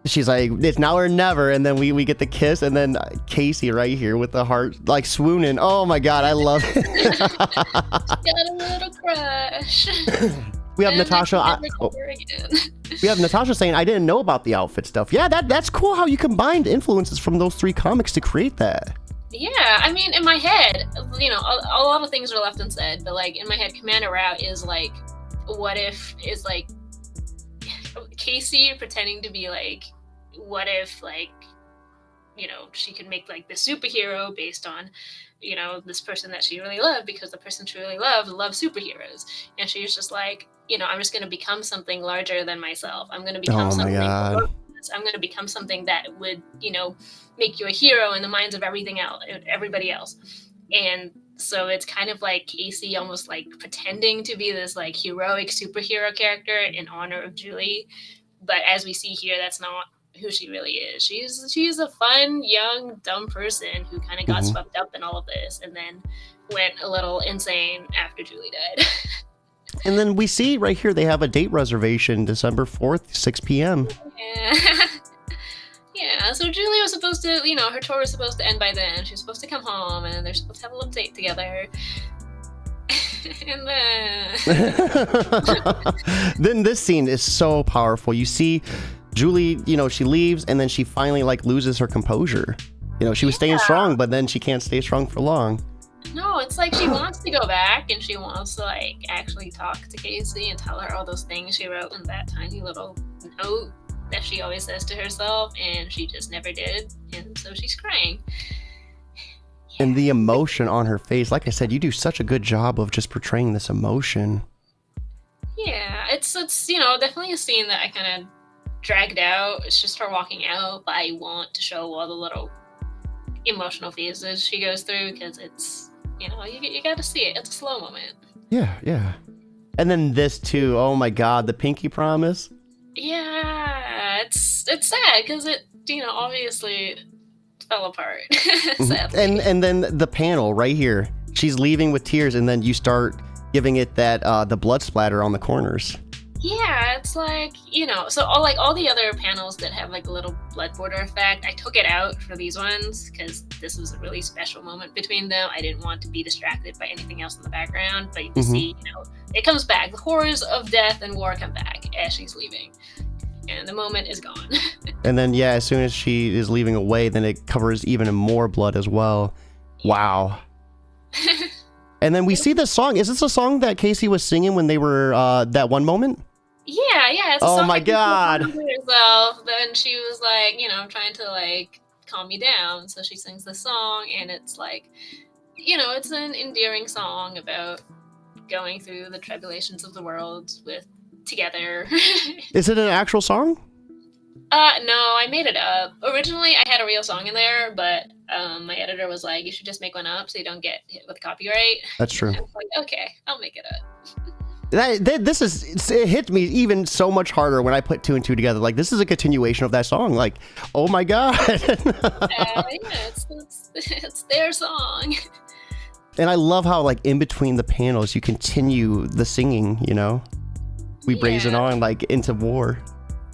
she's like, it's now or never, and then we get the kiss, and then Casey right here with the heart like swooning. Oh my God, I love it. She got a little crush. We have Natasha. We have Natasha saying, I didn't know about the outfit stuff. Yeah, that's cool how you combined influences from those 3 comics to create that. Yeah, I mean, in my head, you know, a lot of things are left unsaid, but like in my head, Commander Rao is like, what if is like Casey pretending to be like, what if like, you know, she could make like the superhero based on, you know, this person that she really loved, because the person she really loved superheroes, and she's just like, you know, I'm just going to become something larger than myself. I'm going to become something. I'm going to become something that would, you know, make you a hero in the minds of everybody else. And so it's kind of like Casey almost like pretending to be this like heroic superhero character in honor of Julie. But as we see here, that's not who she really is. She's a fun, young, dumb person who kind of got swept up in all of this and then went a little insane after Julie died. And then we see right here, they have a date reservation, December 4th, 6 p.m. Yeah. Yeah, so Julie was supposed to, you know, her tour was supposed to end by then. She was supposed to come home, and they're supposed to have a little date together. And then this scene is so powerful. You see Julie, you know, she leaves, and then she finally like loses her composure. You know, she was staying strong, but then she can't stay strong for long. No, it's like she wants to go back, and she wants to like actually talk to Casey and tell her all those things she wrote in that tiny little note that she always says to herself, and she just never did, and so she's crying. And the emotion on her face, like I said, you do such a good job of just portraying this emotion. Yeah, it's you know, definitely a scene that I kind of dragged out. It's just her walking out, but I want to show all the little emotional phases she goes through, because it's, you know, you got to see it. It's a slow moment. Yeah. And then this too. Oh my God, the pinky promise. Yeah, it's sad because it, you know, obviously fell apart. Sadly. And then the panel right here, she's leaving with tears, and then you start giving it that the blood splatter on the corners. Yeah, it's like, you know, so all the other panels that have like a little blood border effect, I took it out for these ones because this was a really special moment between them. I didn't want to be distracted by anything else in the background, but you can see, you know, it comes back. The horrors of death and war come back as she's leaving, and the moment is gone. And then, yeah, as soon as she is leaving away, then it covers even more blood as well. Wow. And then we see this song. Is this a song that Casey was singing when they were that one moment? Yeah. It's a oh song my God. Herself. Then she was like, you know, trying to like calm me down. So she sings the song, and it's like, you know, it's an endearing song about going through the tribulations of the world together. Is it an actual song? No, I made it up. Originally, I had a real song in there, but my editor was like, you should just make one up so you don't get hit with copyright. That's true. I was like, okay, I'll make it up. It hit me even so much harder when I put 2 and 2 together. Like, this is a continuation of that song. Like, oh my God. Yeah, it's their song. And I love how, like, in between the panels, you continue the singing, you know? We brazen on, like, into war.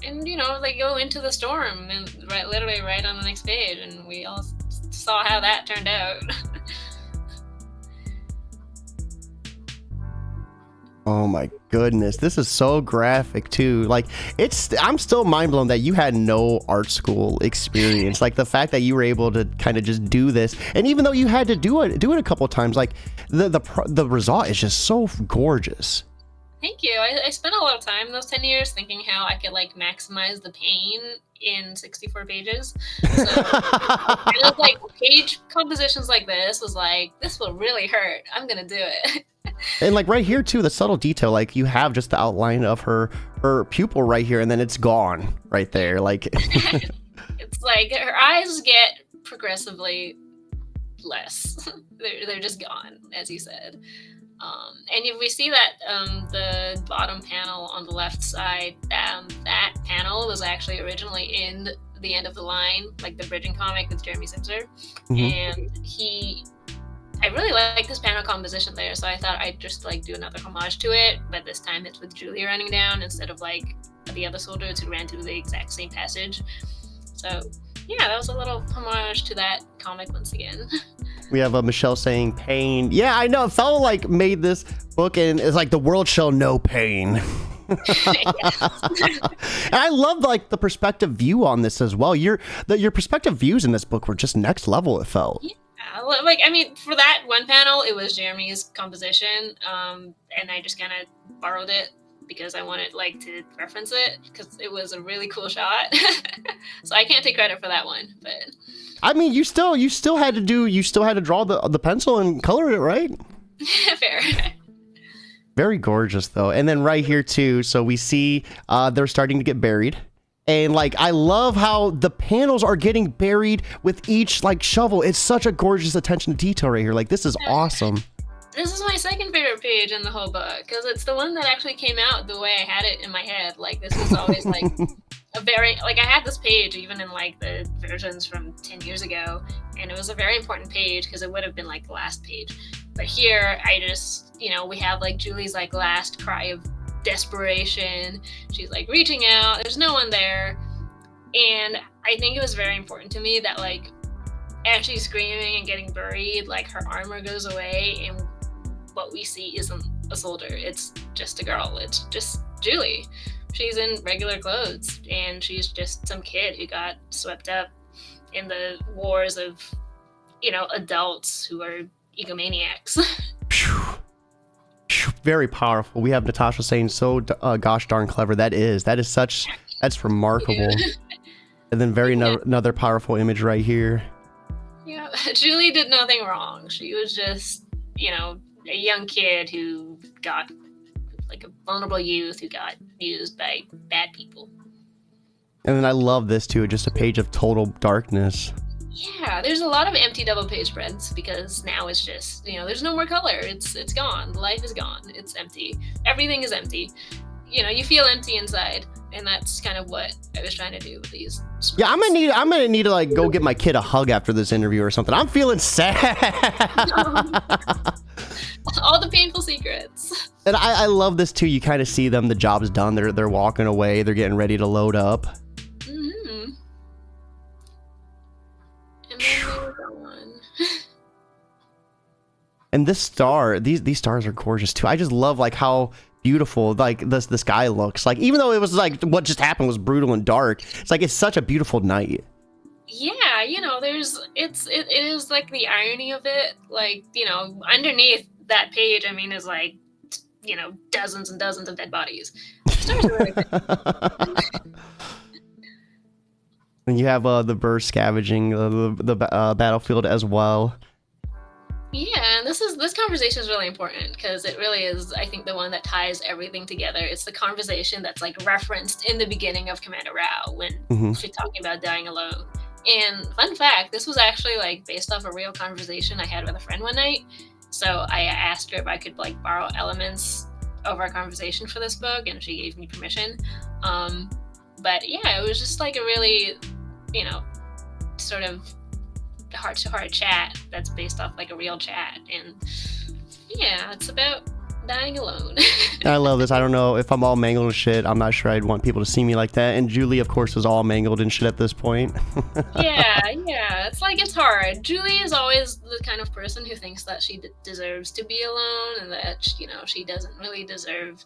And, you know, they go into the storm, and literally right on the next page, and we all saw how that turned out. Oh my goodness, this is so graphic too. Like, I'm still mind blown that you had no art school experience. Like, the fact that you were able to kind of just do this, and even though you had to do it a couple of times, like the result is just so gorgeous. Thank you. I spent a lot of time those 10 years thinking how I could like maximize the pain in 64 pages. So it was like page compositions like this was like, this will really hurt. I'm gonna do it. And like right here too, the subtle detail, like you have just the outline of her pupil right here, and then it's gone right there. Like It's like her eyes get progressively less. They're just gone, as you said. And if we see that the bottom panel on the left side, that panel was actually originally in the end of the line, like the bridging comic with Jeremy Simser. And I really like this panel composition there, so I thought I'd just like do another homage to it, but this time it's with Julie running down instead of like the other soldiers who ran through the exact same passage. So yeah, that was a little homage to that comic once again. We have Michelle saying pain. Yeah, I know. Fellow like made this book and it's like the world shall know pain. And I love like the perspective view on this as well. Your perspective views in this book were just next level, it felt. Yeah, like I mean, for that one panel, it was Jeremy's composition, and I just kind of borrowed it because I wanted like to reference it because it was a really cool shot. So I can't take credit for that one, but I mean, you still had to draw the pencil and color it, right? fair. Very gorgeous though. And then right here too, so we see they're starting to get buried. And like I love how the panels are getting buried with each like shovel. It's such a gorgeous attention to detail right here. Like this is awesome. This is my second favorite page in the whole book because it's the one that actually came out the way I had it in my head. Like this was always like a very like I had this page even in like the versions from 10 years ago, and it was a very important page because it would have been like the last page. But here I just, you know, we have like Julie's like last cry of desperation. She's like reaching out, there's no one there, and I think it was very important to me that like as she's screaming and getting buried, like her armor goes away and what we see isn't a soldier, it's just a girl, it's just Julie. She's in regular clothes and she's just some kid who got swept up in the wars of, you know, adults who are egomaniacs. Very powerful. We have Natasha saying so gosh darn clever. That's remarkable. And then another powerful image right here. Yeah, Julie did nothing wrong. She was just, you know, a young kid who got like a vulnerable youth who got used by bad people. And then I love this too, just a page of total darkness. Yeah, there's a lot of empty double page spreads because now it's just, you know, there's no more color. It's gone. Life is gone. It's empty. Everything is empty. You know, you feel empty inside, and that's kind of what I was trying to do with these spreads. Yeah, I'm gonna need to like go get my kid a hug after this interview or something. I'm feeling sad. All the painful secrets. And I love this too. You kind of see them. The job's done. They're walking away. They're getting ready to load up. Mm-hmm. And then they're gone. And this star, these stars are gorgeous too. I just love like how beautiful like the sky looks. Like even though it was like what just happened was brutal and dark, it's like it's such a beautiful night. Yeah, you know, it is like the irony of it. Like, you know, underneath that page, I mean, is like, you know, dozens and dozens of dead bodies. Stars are really good. And you have the birds scavenging the battlefield as well. Yeah, and this conversation is really important because it really is, I think, the one that ties everything together. It's the conversation that's like referenced in the beginning of Commander Rao when she's talking about dying alone. And fun fact, this was actually like based off a real conversation I had with a friend one night. So I asked her if I could like borrow elements of our conversation for this book, and she gave me permission. But yeah, it was just like a really, you know, sort of heart-to-heart chat that's based off like a real chat. And yeah, it's about dying alone. I love this. I don't know if I'm all mangled and shit. I'm not sure I'd want people to see me like that. And Julie, of course, is all mangled and shit at this point. yeah. It's like, it's hard. Julie is always the kind of person who thinks that she deserves to be alone and that, you know, she doesn't really deserve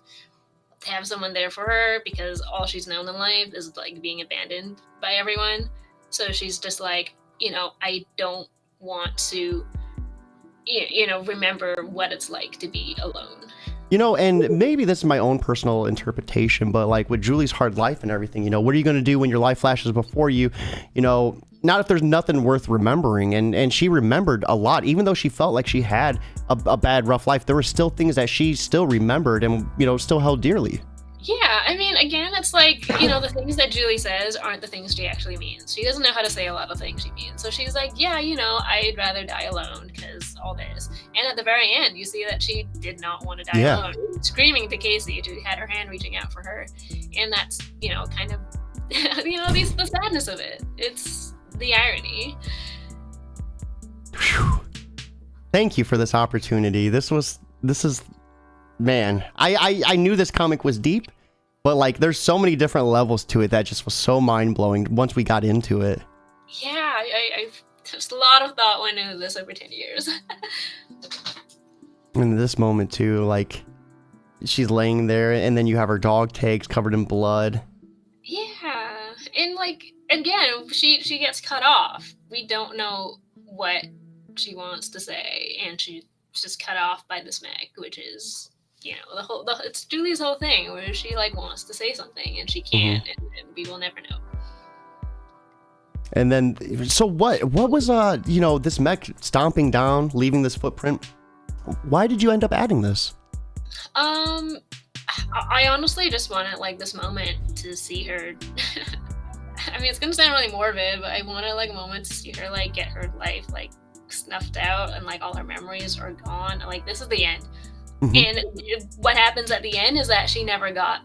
to have someone there for her because all she's known in life is like being abandoned by everyone. So she's just like, you know, I don't want to, you know, remember what it's like to be alone. You know, and maybe this is my own personal interpretation, but like with Julie's hard life and everything, you know, what are you going to do when your life flashes before you? You know, not if there's nothing worth remembering. And she remembered a lot, even though she felt like she had a bad, rough life. There were still things that she still remembered and, you know, still held dearly. Yeah, I mean, again, it's like, you know, the things that Julie says aren't the things she actually means. She doesn't know how to say a lot of things she means. So she's like, yeah, you know, I'd rather die alone because all this. And at the very end, you see that she did not want to die alone. Screaming to Casey, she had her hand reaching out for her. And that's, you know, kind of, you know, the sadness of it. It's the irony. Whew. Thank you for this opportunity. This is, man, I knew this comic was deep. But like, there's so many different levels to it that just was so mind blowing once we got into it. Yeah, I've just a lot of thought went into this over 10 years. In this moment too, like she's laying there, and then you have her dog tags covered in blood. Yeah, and like again, she gets cut off. We don't know what she wants to say, and she's just cut off by this mech, which is, you know, it's Julie's whole thing where she like wants to say something and she can't, and we will never know. And then, so what was you know, this mech stomping down, leaving this footprint? Why did you end up adding this? I honestly just wanted like this moment to see her. I mean, it's gonna sound really morbid, but I wanted like a moment to see her like get her life like snuffed out and like all her memories are gone. Like, this is the end. And what happens at the end is that she never got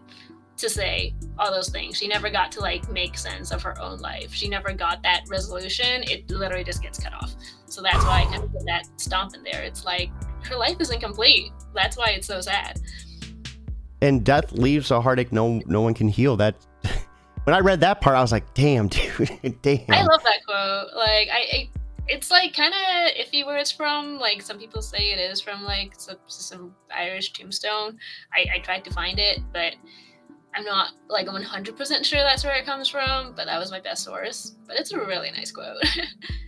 to say all those things. She never got to like make sense of her own life. She never got that resolution. It literally just gets cut off. So that's why I kind of put that stomp in there. It's like her life isn't complete. That's why it's so sad. And death leaves a heartache no one can heal. That when I read that part, I was like, damn, dude, damn. I love that quote. Like, it's like kind of iffy where it's from. Like, some people say it is from like some Irish tombstone. I tried to find it, but I'm not like 100% sure that's where it comes from. But that was my best source. But it's a really nice quote.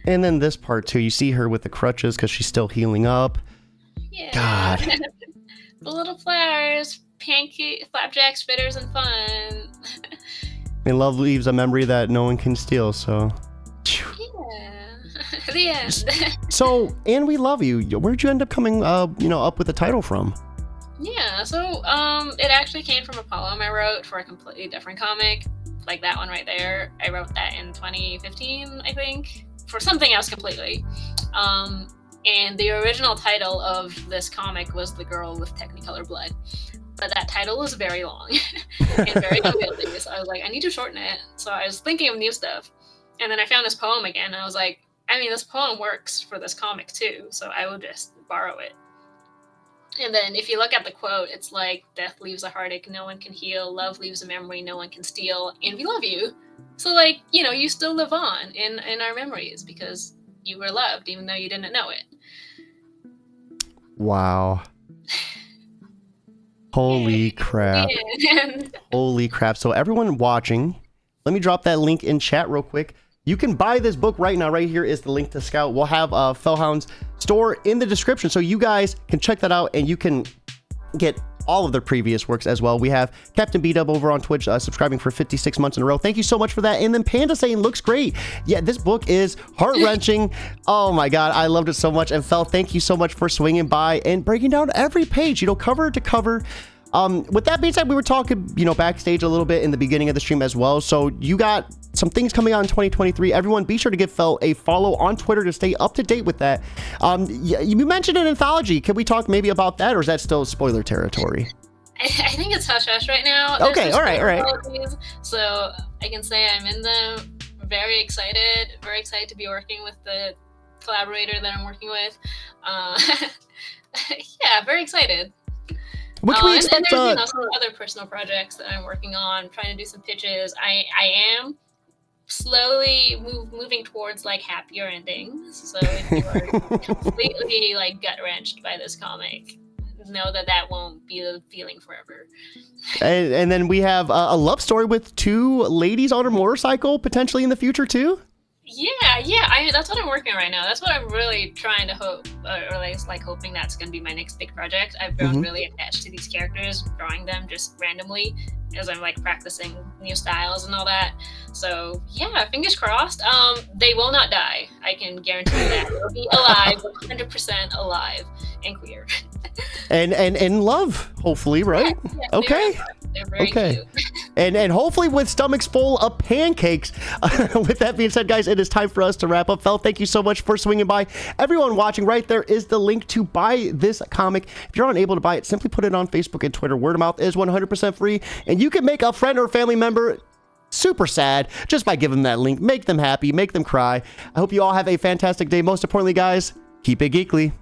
And then this part too, you see her with the crutches because she's still healing up. Yeah. God. The little flowers, pancake, flapjacks, bitters, and fun. And love leaves a memory that no one can steal. So. The end. So, and we love you. Where'd you end up coming, up with the title from? Yeah, so it actually came from a poem I wrote for a completely different comic, like that one right there. I wrote that in 2015, I think, for something else completely. And the original title of this comic was The Girl with Technicolor Blood. But that title was very long and very unwieldy, so I was like, I need to shorten it. So I was thinking of new stuff. And then I found this poem again, and I was like, I mean, this poem works for this comic too, so I will just borrow it. And then if you look at the quote, it's like, death leaves a heartache no one can heal, love leaves a memory no one can steal, and we love you. So like, you know, you still live on in our memories because you were loved even though you didn't know it. Wow. Holy crap. Holy crap. So everyone watching, let me drop that link in chat real quick. You can buy this book right now. Right here is the link to Scout. We'll have Fellhound's store in the description, so you guys can check that out, and you can get all of their previous works as well. We have Captain B-Dub over on Twitch subscribing for 56 months in a row. Thank you so much for that. And then Panda saying, looks great. Yeah, this book is heart-wrenching. Oh my God, I loved it so much. And Fell, thank you so much for swinging by and breaking down every page, you know, cover to cover. With that being said, we were talking, you know, backstage a little bit in the beginning of the stream as well. So you got some things coming out in 2023. Everyone, be sure to give Fell a follow on Twitter to stay up to date with that. You mentioned an anthology. Can we talk maybe about that, or is that still spoiler territory? I think it's hush hush right now. Okay, all right. So I can say I'm in them. Very excited to be working with the collaborator that I'm working with. Yeah, very excited. What can we expect? And there's, you know, some other personal projects that I'm working on, trying to do some pitches. I am slowly moving towards like happier endings. So if you are completely like gut wrenched by this comic, know that won't be the feeling forever. And then we have a love story with two ladies on a motorcycle potentially in the future too. Yeah. That's what I'm working on right now. That's what I'm really trying to hope, or at least like hoping that's going to be my next big project. I've grown really attached to these characters, drawing them just randomly as I'm like practicing new styles and all that. So yeah, fingers crossed. They will not die. I can guarantee that. They'll be alive, 100% alive and queer. and love, hopefully, right? Yeah, okay. They're very Okay. cute. And hopefully with stomachs full of pancakes. With that being said, guys, it is time for us to wrap up. Fel, thank you so much for swinging by. Everyone watching, right there is the link to buy this comic. If you're unable to buy it, simply put it on Facebook and Twitter. Word of mouth is 100% free, and you can make a friend or family member super sad just by giving them that link. Make them happy, make them cry. I hope you all have a fantastic day. Most importantly, guys, keep it geekly.